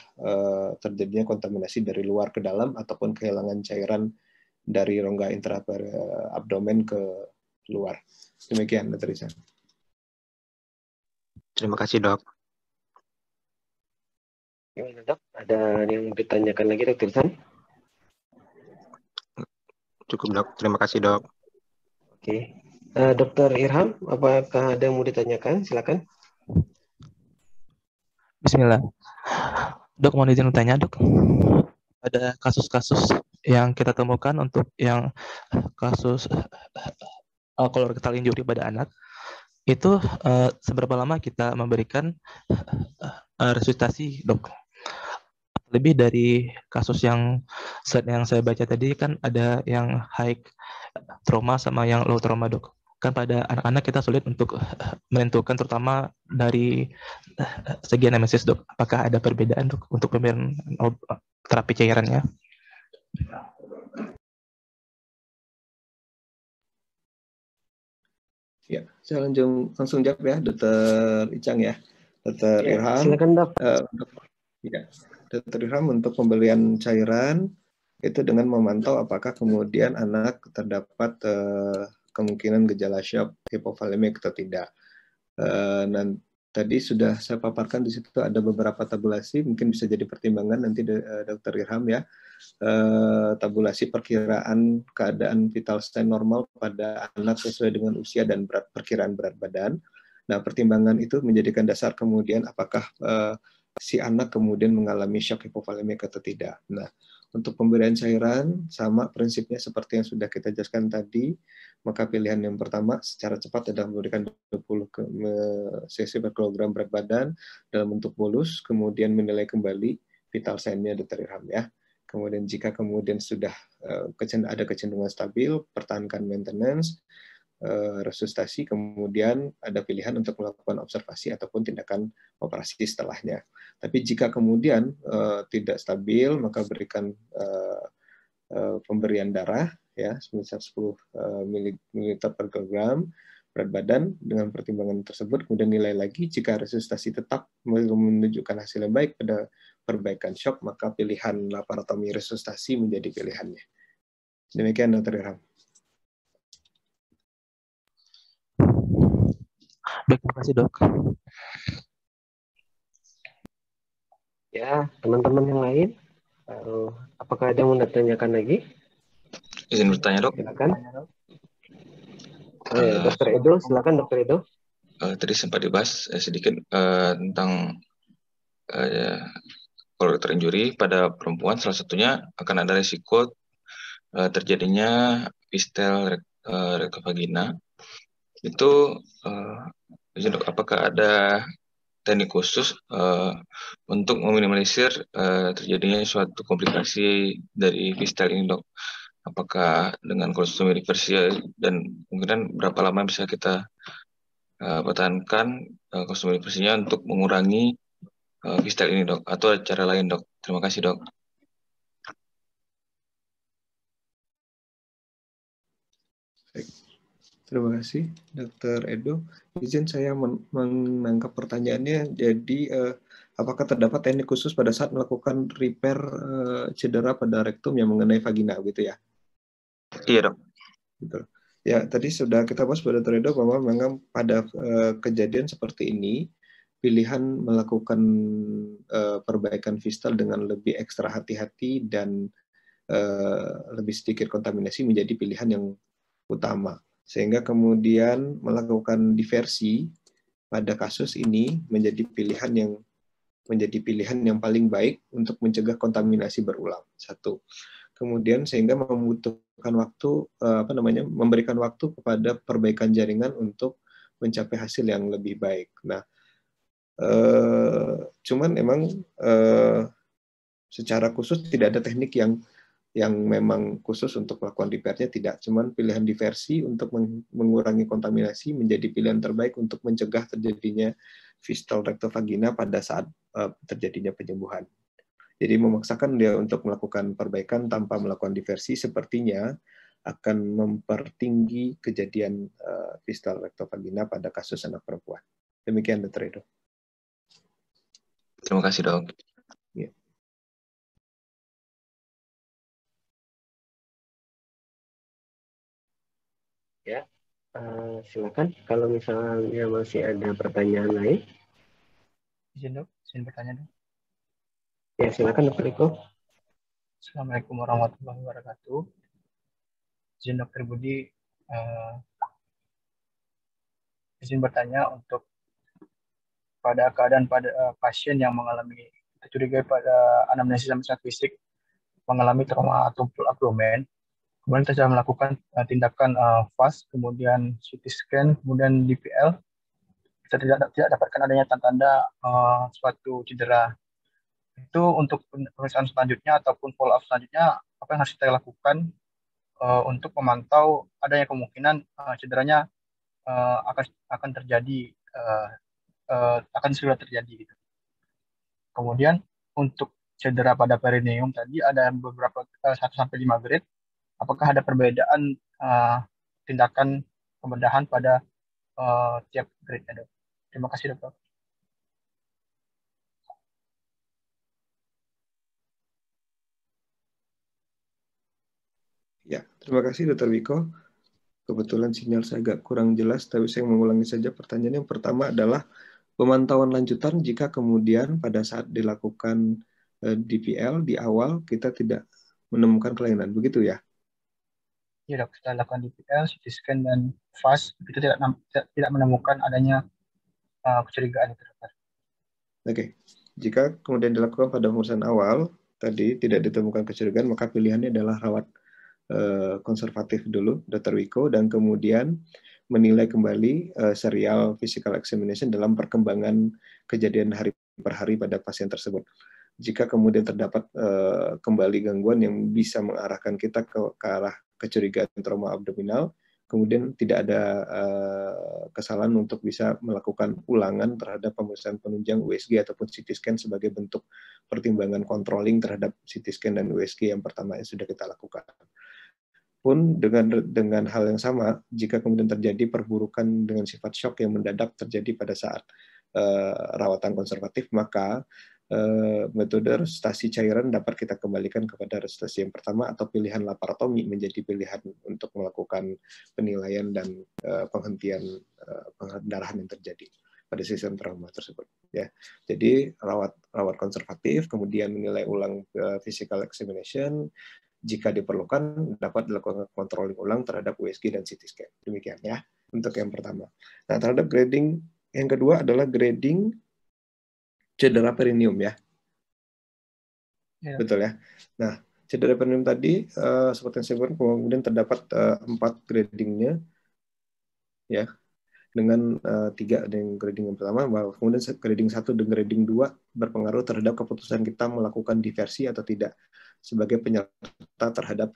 terjadinya kontaminasi dari luar ke dalam ataupun kehilangan cairan dari rongga intraabdomen ke luar. Demikian, Dr. Isan. Terima kasih, Dok. Gimana, Dok? Ada yang ditanyakan lagi, Dr. Isan? Cukup, Dok. Terima kasih, Dok. Oke. Dr. Irham, apakah ada yang mau ditanyakan? Silakan. Bismillah. Dok, mau izin bertanya, Dok. Ada kasus-kasus yang kita temukan untuk yang kasus colorectal injury pada anak, itu seberapa lama kita memberikan resusitasi, Dok? Lebih dari kasus yang saya baca tadi kan ada yang high trauma sama yang low trauma, Dok. Kan pada anak-anak kita sulit untuk menentukan, terutama dari segi anamnesis, Dok. Apakah ada perbedaan, Dok, untuk pemberian terapi cairannya? Ya, saya langsung jawab ya, Dr. Icang ya. Dr. Ya, Irham. silakan, Dok. Ya, Dr. Irham, untuk pemberian cairan itu dengan memantau apakah kemudian anak terdapat kemungkinan gejala shock hipovolemik atau tidak. Dan tadi sudah saya paparkan di situ ada beberapa tabulasi, mungkin bisa jadi pertimbangan nanti Dr. Irham ya. Tabulasi perkiraan keadaan vital sign normal pada anak sesuai dengan usia dan perkiraan berat badan. Nah, pertimbangan itu menjadikan dasar kemudian apakah si anak kemudian mengalami shock hipovolemik atau tidak. Nah, untuk pemberian cairan sama prinsipnya seperti yang sudah kita jelaskan tadi, maka pilihan yang pertama secara cepat adalah memberikan 20 cc per kilogram berat badan dalam bentuk bolus, kemudian menilai kembali vital sign-nya Dr. Irham ya. Kemudian jika kemudian sudah ada kecenderungan stabil, pertahankan maintenance, resusitasi, kemudian ada pilihan untuk melakukan observasi ataupun tindakan operasi setelahnya. Tapi jika kemudian tidak stabil, maka berikan pemberian darah ya sebesar 10 ml per kilogram berat badan dengan pertimbangan tersebut, kemudian nilai lagi jika resusitasi tetap menunjukkan hasil yang baik pada perbaikan shock, maka pilihan laparotomi resusitasi menjadi pilihannya. Demikian, Dr. Irham. Baik, terima kasih, Dok. Ya, teman-teman yang lain, apakah ada yang mau ditanyakan lagi? Izin bertanya, Dok. Silakan. Dr. Edo, silakan, Dr. Edo. Tadi sempat dibahas sedikit tentang colorectal injury pada perempuan, salah satunya akan ada risiko terjadinya fistel rektovagina. Itu Dok, apakah ada teknik khusus untuk meminimalisir terjadinya suatu komplikasi dari fistel ini, Dok? Apakah dengan kolostomi reversi dan mungkin berapa lama bisa kita pertahankan kolostomi reversinya untuk mengurangi fistel ini, Dok? Atau cara lain, Dok? Terima kasih, Dok. Baik. Terima kasih, Dr. Edo. Izin saya menangkap pertanyaannya. Jadi, apakah terdapat teknik khusus pada saat melakukan repair cedera pada rektum yang mengenai vagina, gitu ya? Iya, Dok. Betul. Ya, tadi sudah kita bahas pada Dr. Edo bahwa memang pada kejadian seperti ini, pilihan melakukan perbaikan fistal dengan lebih ekstra hati-hati dan lebih sedikit kontaminasi menjadi pilihan yang utama. Sehingga kemudian melakukan diversi pada kasus ini menjadi pilihan yang paling baik untuk mencegah kontaminasi berulang. Satu. Kemudian sehingga membutuhkan waktu, memberikan waktu kepada perbaikan jaringan untuk mencapai hasil yang lebih baik. Nah, cuman emang secara khusus tidak ada teknik yang memang khusus untuk melakukan diversnya, tidak. Cuman pilihan diversi untuk mengurangi kontaminasi menjadi pilihan terbaik untuk mencegah terjadinya fistal rectovagina pada saat terjadinya penyembuhan. Jadi memaksakan dia untuk melakukan perbaikan tanpa melakukan diversi sepertinya akan mempertinggi kejadian fistal rectovagina pada kasus anak perempuan. Demikian, Dr. Edo. Terima kasih, Dok. Ya. Ya, silakan kalau misalnya masih ada pertanyaan lain. Izin dok, izin bertanya dok. Ya, silakan Dr. Riko. Assalamualaikum warahmatullahi wabarakatuh. Izin Dr. Budi, izin bertanya untuk pada keadaan pasien yang mengalami curiga pada anamnesis dan fisik mengalami trauma tumpul abdomen, kemudian kita sudah melakukan tindakan FAST, kemudian CT scan, kemudian DPL, kita tidak dapatkan adanya tanda-tanda suatu cedera. Itu untuk pemeriksaan selanjutnya ataupun follow up selanjutnya, apa yang harus kita lakukan untuk memantau adanya kemungkinan cederanya akan terjadi, akan segera terjadi gitu. Kemudian untuk cedera pada perineum tadi ada beberapa 1-5 grade. Apakah ada perbedaan tindakan pembedahan pada tiap grade-nya, dok? Terima kasih, Dok. Ya, terima kasih Dr. Wiko. Kebetulan sinyal saya agak kurang jelas, tapi saya mengulangi saja pertanyaan. Yang pertama adalah pemantauan lanjutan jika kemudian pada saat dilakukan DPL di awal kita tidak menemukan kelainan, begitu ya? Ya, dok, kita lakukan DPL, CT scan, dan FAST, kita tidak menemukan adanya kecurigaan itu, dokter. Oke, jika kemudian dilakukan pada pemeriksaan awal, tadi tidak ditemukan kecurigaan, maka pilihannya adalah rawat konservatif dulu, Dr. Wiko, dan kemudian menilai kembali serial physical examination dalam perkembangan kejadian hari per hari pada pasien tersebut. Jika kemudian terdapat kembali gangguan yang bisa mengarahkan kita ke arah kecurigaan trauma abdominal, kemudian tidak ada kesalahan untuk bisa melakukan ulangan terhadap pemeriksaan penunjang USG ataupun CT scan sebagai bentuk pertimbangan controlling terhadap CT scan dan USG yang pertama yang sudah kita lakukan. Pun dengan hal yang sama, jika kemudian terjadi perburukan dengan sifat shock yang mendadak terjadi pada saat rawatan konservatif, maka metode resusitasi cairan dapat kita kembalikan kepada resusitasi yang pertama atau pilihan laparotomi menjadi pilihan untuk melakukan penilaian dan penghentian pendarahan yang terjadi pada sistem trauma tersebut. Ya, jadi rawat konservatif, kemudian menilai ulang physical examination. Jika diperlukan, dapat dilakukan controlling ulang terhadap USG dan CT scan. Demikian ya, untuk yang pertama. Nah, terhadap grading, yang kedua adalah grading cedera perineum ya. Betul ya. Nah, cedera perineum tadi, seperti yang saya sebutkan, kemudian terdapat 4 gradingnya, ya, dengan 3 yang grading yang pertama, bahwa kemudian grading 1 dan grading 2 berpengaruh terhadap keputusan kita melakukan diversi atau tidak sebagai penyerta terhadap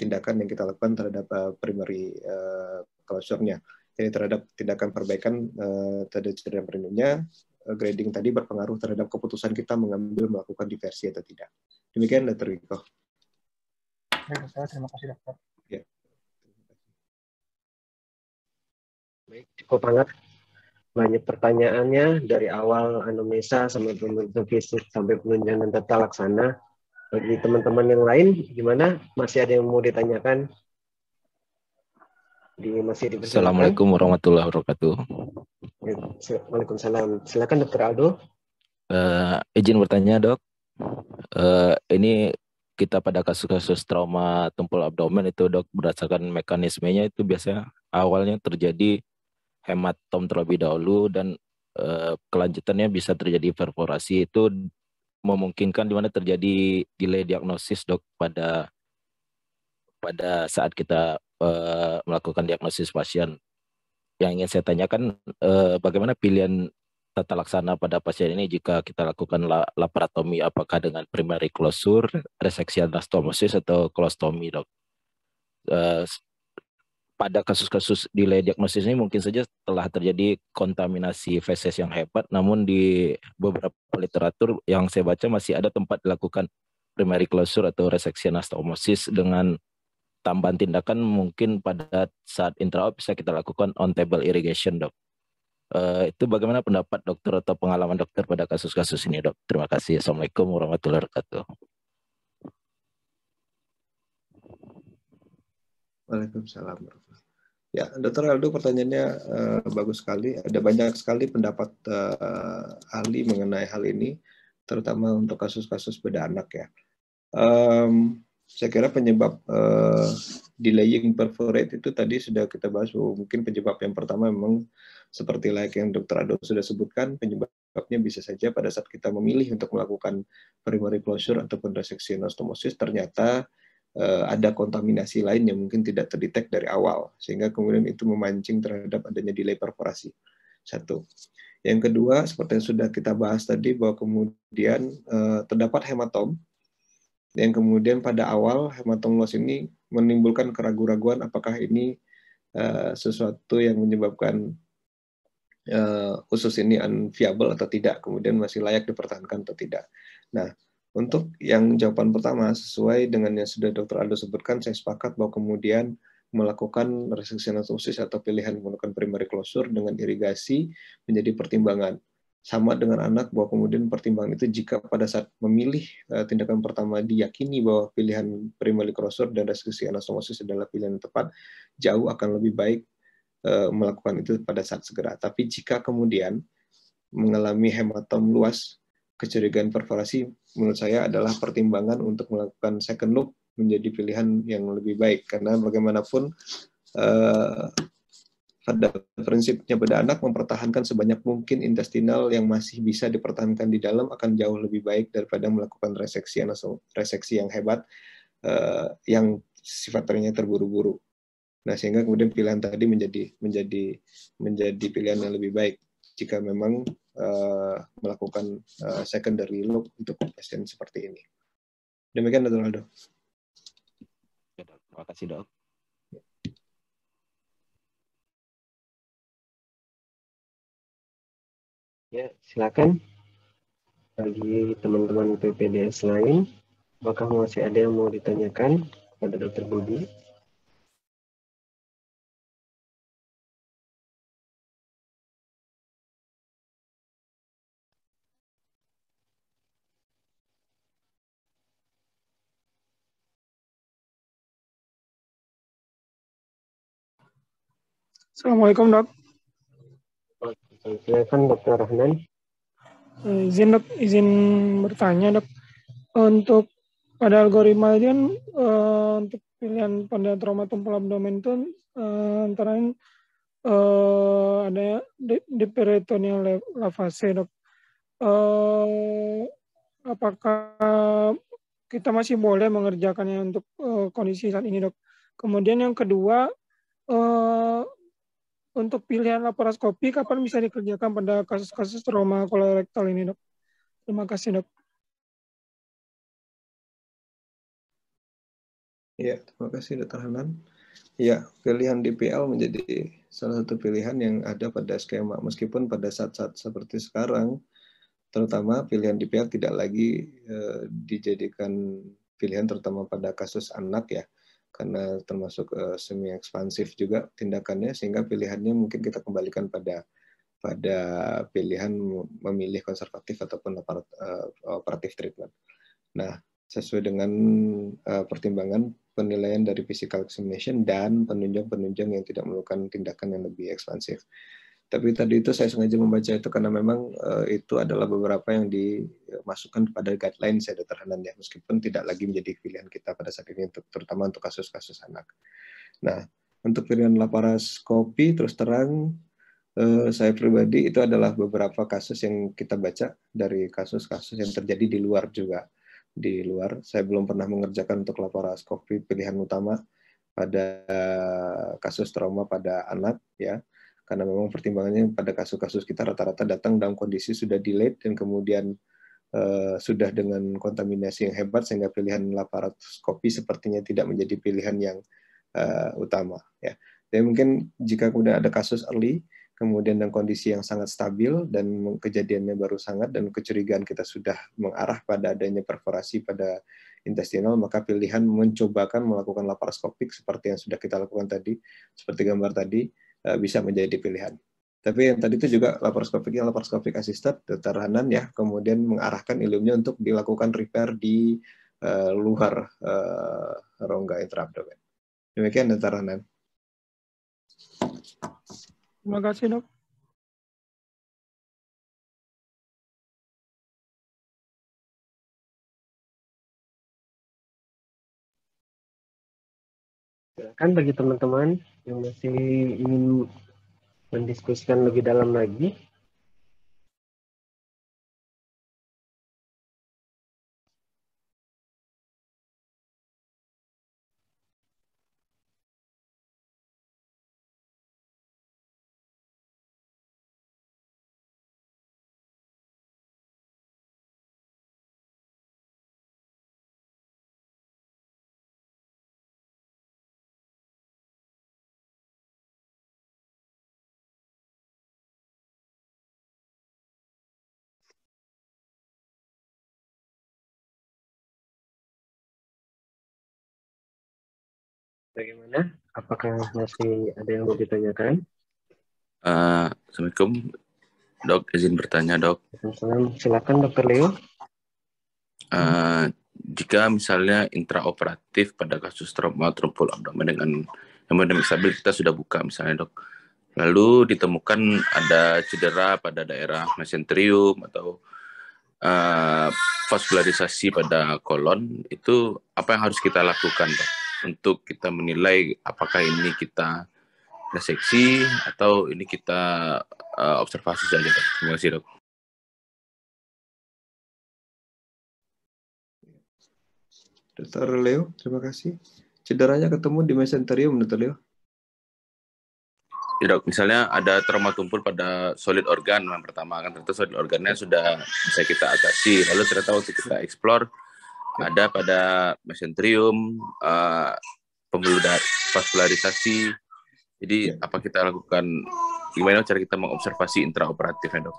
tindakan yang kita lakukan terhadap primary closure-nya. Jadi terhadap tindakan perbaikan terhadap cedera perineumnya, grading tadi berpengaruh terhadap keputusan kita melakukan diversi atau tidak. Demikian, Dr. Wiko. Baik, dokter. Terima kasih, dokter. Ya. Baik, cukup hangat. Banyak pertanyaannya dari awal anamnesa sampai pembentuk fisik sampai penunjang dan tata laksana. Bagi teman-teman yang lain, gimana? Masih ada yang mau ditanyakan? Masih dipersilakan. Assalamualaikum warahmatullahi wabarakatuh. Waalaikumsalam. Silakan Dr. Aldo. Izin bertanya, Dok. Ini kita pada kasus-kasus trauma tumpul abdomen itu, Dok, berdasarkan mekanismenya itu biasanya awalnya terjadi hematom terlebih dahulu dan kelanjutannya bisa terjadi perforasi. Itu memungkinkan di mana terjadi delay diagnosis, Dok, pada saat kita melakukan diagnosis pasien. Yang ingin saya tanyakan, bagaimana pilihan tata laksana pada pasien ini jika kita lakukan laparotomi, apakah dengan primary closure, reseksi anastomosis, atau kolostomi, Dok? Pada kasus-kasus delay diagnosis ini mungkin saja telah terjadi kontaminasi feses yang hebat, namun di beberapa literatur yang saya baca masih ada tempat dilakukan primary closure atau reseksi anastomosis dengan tambahan tindakan mungkin pada saat intraop bisa kita lakukan on-table irrigation, Dok. Itu bagaimana pendapat dokter atau pengalaman dokter pada kasus-kasus ini, Dok? Terima kasih. Assalamualaikum warahmatullahi wabarakatuh. Waalaikumsalam. Ya, Dr. Aldo, pertanyaannya bagus sekali. Ada banyak sekali pendapat ahli mengenai hal ini, terutama untuk kasus-kasus pada anak ya. Saya kira penyebab delaying perforate itu tadi sudah kita bahas. Mungkin penyebab yang pertama memang seperti yang Dr. Aldo sudah sebutkan, penyebabnya bisa saja pada saat kita memilih untuk melakukan primary closure ataupun reseksi anastomosis, ternyata ada kontaminasi lain yang mungkin tidak terdetek dari awal, sehingga kemudian itu memancing terhadap adanya delay perforasi. Satu. Yang kedua, seperti yang sudah kita bahas tadi, bahwa kemudian terdapat hematom, yang kemudian pada awal hematom loss ini menimbulkan keraguan-raguan apakah ini sesuatu yang menyebabkan usus ini unviable atau tidak, kemudian masih layak dipertahankan atau tidak. Nah, untuk yang jawaban pertama, sesuai dengan yang sudah Dr. Aldo sebutkan, saya sepakat bahwa kemudian melakukan reseksi anastomosis atau pilihan menggunakan primary closure dengan irigasi menjadi pertimbangan. Sama dengan anak, bahwa kemudian pertimbangan itu jika pada saat memilih tindakan pertama diyakini bahwa pilihan primary closure dan reseksi anastomosis adalah pilihan yang tepat, jauh akan lebih baik melakukan itu pada saat segera. Tapi jika kemudian mengalami hematom luas, kecurigaan perforasi, menurut saya adalah pertimbangan untuk melakukan second look menjadi pilihan yang lebih baik, karena bagaimanapun pada prinsipnya pada anak mempertahankan sebanyak mungkin intestinal yang masih bisa dipertahankan di dalam akan jauh lebih baik daripada melakukan reseksi yang hebat yang sifatnya terburu-buru. Nah, sehingga kemudian pilihan tadi menjadi pilihan yang lebih baik jika memang melakukan secondary look untuk pasien seperti ini. Demikian, Dr. Aldo. Terima kasih, Dok. Ya, silakan. Bagi teman-teman PPDS lain, apakah masih ada yang mau ditanyakan kepada Dr. Budi? Assalamualaikum, Dok. Silakan Dr. Rahman. Izin bertanya, Dok. Untuk pada algoritma itu kan untuk pilihan pada trauma tumpul abdomen itu antara ada di peritoneal lavase, Dok. Apakah kita masih boleh mengerjakannya untuk kondisi saat ini, Dok? Kemudian yang kedua, untuk pilihan laparoskopi kapan bisa dikerjakan pada kasus-kasus trauma kolorektal ini, Dok? Terima kasih, Dok. Ya, terima kasih, Dr. Hanan. Ya, pilihan DPL menjadi salah satu pilihan yang ada pada skema, meskipun pada saat-saat seperti sekarang, terutama pilihan DPL tidak lagi dijadikan pilihan terutama pada kasus anak ya, karena termasuk semi ekspansif juga tindakannya, sehingga pilihannya mungkin kita kembalikan pada pilihan memilih konservatif ataupun operatif treatment. Nah, sesuai dengan pertimbangan penilaian dari physical examination dan penunjang-penunjang yang tidak melakukan tindakan yang lebih ekspansif. Tapi tadi itu saya sengaja membaca itu karena memang itu adalah beberapa yang dimasukkan pada guideline saya Dr. Hanan ya, meskipun tidak lagi menjadi pilihan kita pada saat ini, terutama untuk kasus-kasus anak. Nah, untuk pilihan laparoskopi terus terang saya pribadi itu adalah beberapa kasus yang kita baca dari kasus-kasus yang terjadi di luar juga. Di luar, saya belum pernah mengerjakan untuk laparoskopi pilihan utama pada kasus trauma pada anak ya. Karena memang pertimbangannya pada kasus-kasus kita rata-rata datang dalam kondisi sudah delayed dan kemudian sudah dengan kontaminasi yang hebat sehingga pilihan laparoskopi sepertinya tidak menjadi pilihan yang utama ya. Jadi mungkin jika kemudian ada kasus early kemudian dengan kondisi yang sangat stabil dan kejadiannya baru sangat dan kecurigaan kita sudah mengarah pada adanya perforasi pada intestinal, maka pilihan mencobakan melakukan laparoskopik seperti yang sudah kita lakukan tadi, seperti gambar tadi, bisa menjadi pilihan. Tapi yang tadi itu juga laparoskopik assisted, Dr. Hanan ya, kemudian mengarahkan ilmunya untuk dilakukan repair di luar rongga intraabdomen. Demikian Dr. Hanan. Terima kasih, Dok. Silakan bagi teman-teman yang masih ingin mendiskusikan lebih dalam lagi. Bagaimana? Apakah masih ada yang mau ditanyakan? Assalamualaikum, Dok. Izin bertanya, Dok. Silakan, Dr. Leo. Jika misalnya intraoperatif pada kasus trauma trumpul abdomen dengan hemodinamik stabil kita sudah buka misalnya, Dok. Lalu ditemukan ada cedera pada daerah mesenterium atau vaskularisasi pada kolon, itu apa yang harus kita lakukan, Dok? Untuk kita menilai apakah ini kita reseksi atau ini kita observasi saja, Dok. Terima kasih, Dok. Dr. Leo, terima kasih. Cederanya ketemu di mesenterium, Dr. Leo? Ya, Dok. Misalnya ada trauma tumpul pada solid organ yang pertama, kan ternyata solid organnya sudah bisa kita atasi. Lalu ternyata waktu kita explore ada pada mesenterium, pembuluh darah, vaskularisasi. Jadi apa kita lakukan, gimana cara kita mengobservasi intraoperatifnya, Dok?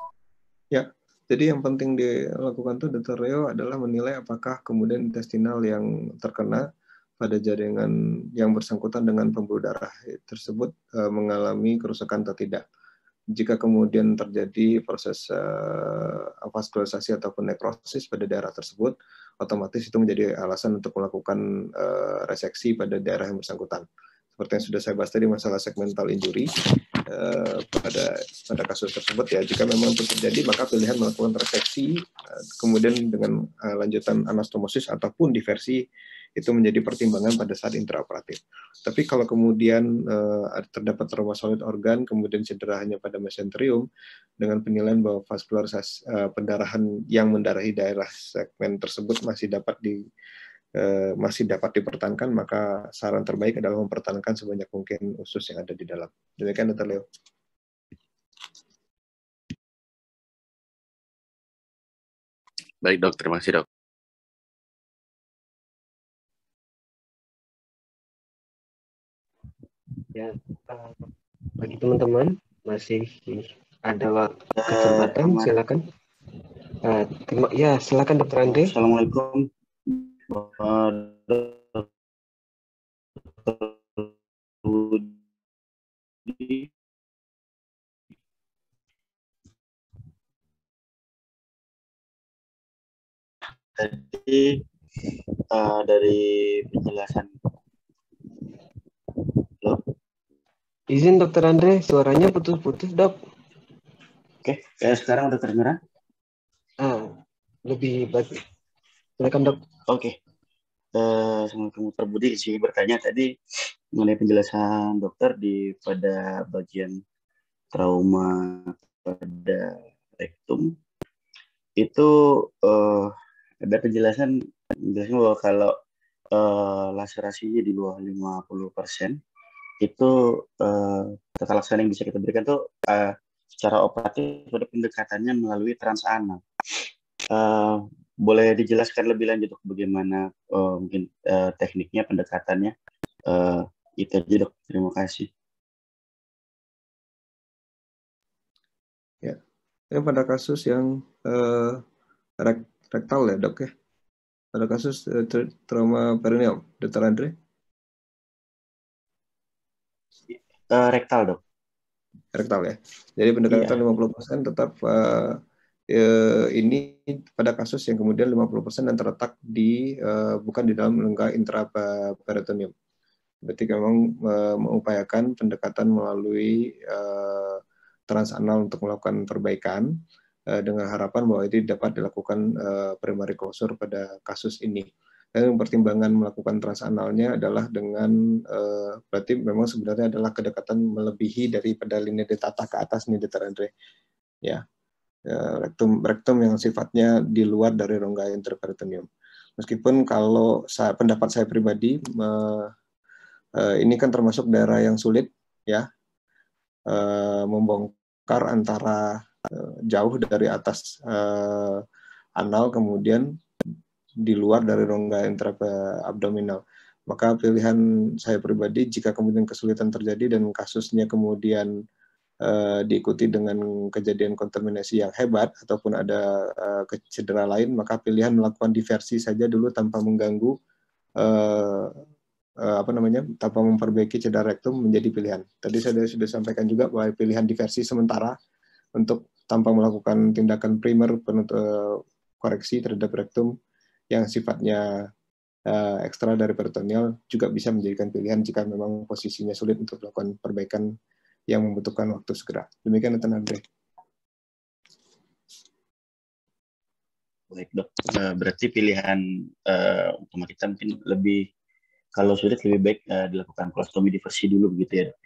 Ya, jadi yang penting dilakukan tuh Dr. Leo adalah menilai apakah kemudian intestinal yang terkena pada jaringan yang bersangkutan dengan pembuluh darah tersebut mengalami kerusakan atau tidak. Jika kemudian terjadi proses vaskularisasi ataupun nekrosis pada daerah tersebut, otomatis itu menjadi alasan untuk melakukan reseksi pada daerah yang bersangkutan. Seperti yang sudah saya bahas tadi masalah segmental injury pada kasus tersebut ya, jika memang itu terjadi maka pilihan melakukan reseksi kemudian dengan lanjutan anastomosis ataupun diversi itu menjadi pertimbangan pada saat intraoperatif. Tapi kalau kemudian terdapat trauma solid organ, kemudian cedera hanya pada mesenterium, dengan penilaian bahwa vaskularisasi pendarahan yang mendarahi daerah segmen tersebut masih dapat dipertahankan, maka saran terbaik adalah mempertahankan sebanyak mungkin usus yang ada di dalam. Demikian, Dr. Leo. Baik, Dok. Terima kasih, Dok. Ya, bagi teman-teman masih ada kesempatan, silakan. Ya, silakan Dr. Andre. Assalamualaikum. Jadi dari penjelasan. Izin Dr. Andre, suaranya putus-putus, Dok. Oke, sekarang udah kedengeran? Lebih baik. Silakan dok. Oke. Assalamualaikum Dr. Budi, izin bertanya tadi mengenai penjelasan dokter pada bagian trauma pada rektum. Itu ada penjelasan bahwa kalau laserasinya di bawah 50%, itu tata laksana yang bisa kita berikan tuh secara operatif ada pendekatannya melalui transanal. Boleh dijelaskan lebih lanjut dok, bagaimana mungkin tekniknya, pendekatannya? Itu aja dok, terima kasih. Ya, pada kasus yang rektal ya dok ya, pada kasus trauma perineum, Dr. Andre? Rektal dok. Rektal ya, jadi pendekatan 50% tetap ini pada kasus yang kemudian 50% dan terletak di bukan di dalam rongga intraperitoneum. Berarti memang mengupayakan pendekatan melalui transanal untuk melakukan perbaikan dengan harapan bahwa itu dapat dilakukan primary closure pada kasus ini. Dan pertimbangan melakukan transanalnya adalah dengan berarti memang sebenarnya adalah kedekatan melebihi daripada linear ditata ke atas nih Dr. Andre. Ya. Rektum yang sifatnya di luar dari rongga intraperitoneum. Meskipun kalau pendapat saya pribadi ini kan termasuk daerah yang sulit ya, membongkar antara jauh dari atas anal kemudian di luar dari rongga intraabdominal. Maka pilihan saya pribadi jika kemudian kesulitan terjadi dan kasusnya kemudian diikuti dengan kejadian kontaminasi yang hebat ataupun ada cedera lain, maka pilihan melakukan diversi saja dulu tanpa mengganggu tanpa memperbaiki cedera rektum menjadi pilihan. Tadi saya sudah sampaikan juga bahwa pilihan diversi sementara untuk tanpa melakukan tindakan primer koreksi terhadap rektum yang sifatnya ekstra dari peritoneal juga bisa menjadikan pilihan jika memang posisinya sulit untuk melakukan perbaikan yang membutuhkan waktu segera. Demikian Dr. Andre. Baik dok, berarti pilihan utama kita mungkin lebih, kalau sulit lebih baik dilakukan kolostomi diversi dulu begitu ya dok?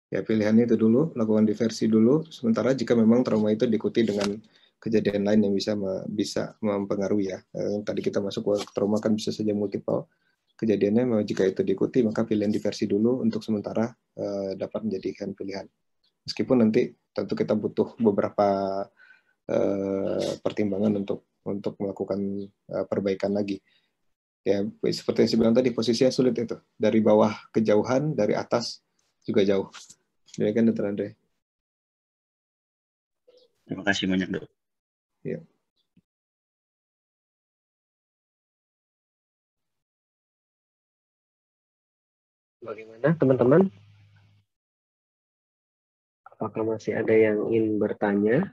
Ya pilihannya itu dulu, lakukan diversi dulu. Sementara jika memang trauma itu diikuti dengan kejadian lain yang bisa mempengaruhi ya. Tadi kita masuk ke trauma kan bisa saja multiple. Kejadiannya jika itu diikuti maka pilihan diversi dulu untuk sementara dapat menjadikan pilihan. Meskipun nanti tentu kita butuh beberapa pertimbangan untuk melakukan perbaikan lagi. Ya seperti yang saya bilang tadi, posisinya sulit itu. Dari bawah kejauhan, dari atas juga jauh. Demikian Dr. Andre. Terima kasih banyak dok. Ya. Bagaimana teman-teman? Apakah masih ada yang ingin bertanya?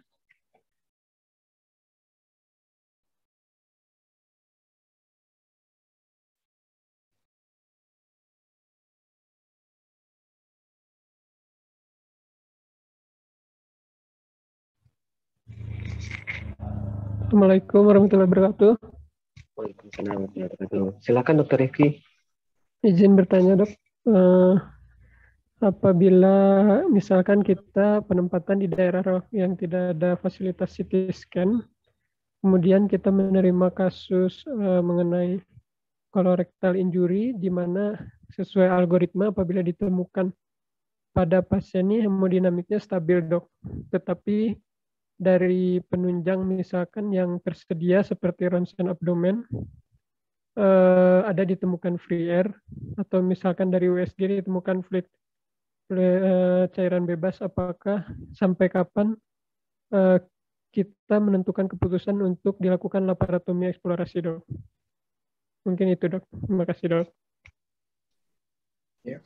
Assalamualaikum warahmatullahi wabarakatuh. Waalaikumsalam warahmatullahi wabarakatuh. Silakan Dr. Rifki. Izin bertanya dok, apabila misalkan kita penempatan di daerah yang tidak ada fasilitas CT scan, kemudian kita menerima kasus mengenai colorectal injury, di mana sesuai algoritma apabila ditemukan pada pasien ini hemodinamiknya stabil dok, tetapi dari penunjang misalkan yang tersedia seperti ronsen abdomen ada ditemukan free air, atau misalkan dari USG ditemukan fluid cairan bebas, apakah sampai kapan kita menentukan keputusan untuk dilakukan laparotomi eksplorasi dok? Mungkin itu dok. Terima kasih dok. Ya.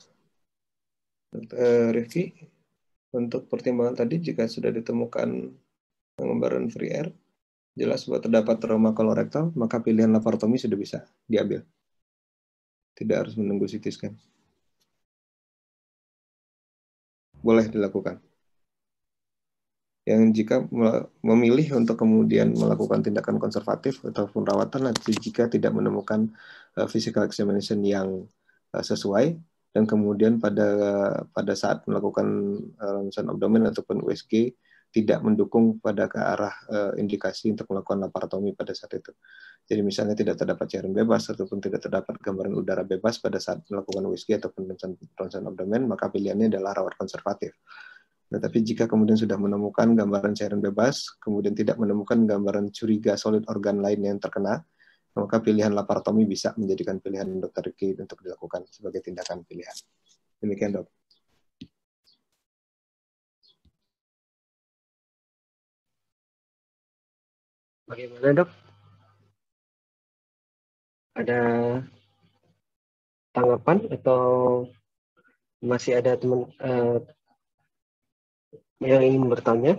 Dr. Rifki, untuk pertimbangan tadi jika sudah ditemukan pengembaraan free air, jelas bahwa terdapat trauma kolorektal, maka pilihan laparotomi sudah bisa diambil. Tidak harus menunggu CT scan. boleh dilakukan. Yang jika memilih untuk kemudian melakukan tindakan konservatif ataupun rawatan jika tidak menemukan physical examination yang sesuai, dan kemudian pada saat melakukan ronsen abdomen ataupun USG tidak mendukung pada ke arah indikasi untuk melakukan laparotomi pada saat itu. Jadi misalnya tidak terdapat cairan bebas ataupun tidak terdapat gambaran udara bebas pada saat melakukan USG ataupun ronsen abdomen, maka pilihannya adalah rawat konservatif. Nah, tapi jika kemudian sudah menemukan gambaran cairan bebas, kemudian tidak menemukan gambaran curiga solid organ lain yang terkena, maka pilihan laparotomi bisa menjadikan pilihan Dr. Riki untuk dilakukan sebagai tindakan pilihan. Demikian, Dok. Bagaimana, Dok? Ada tanggapan atau masih ada teman yang ingin bertanya?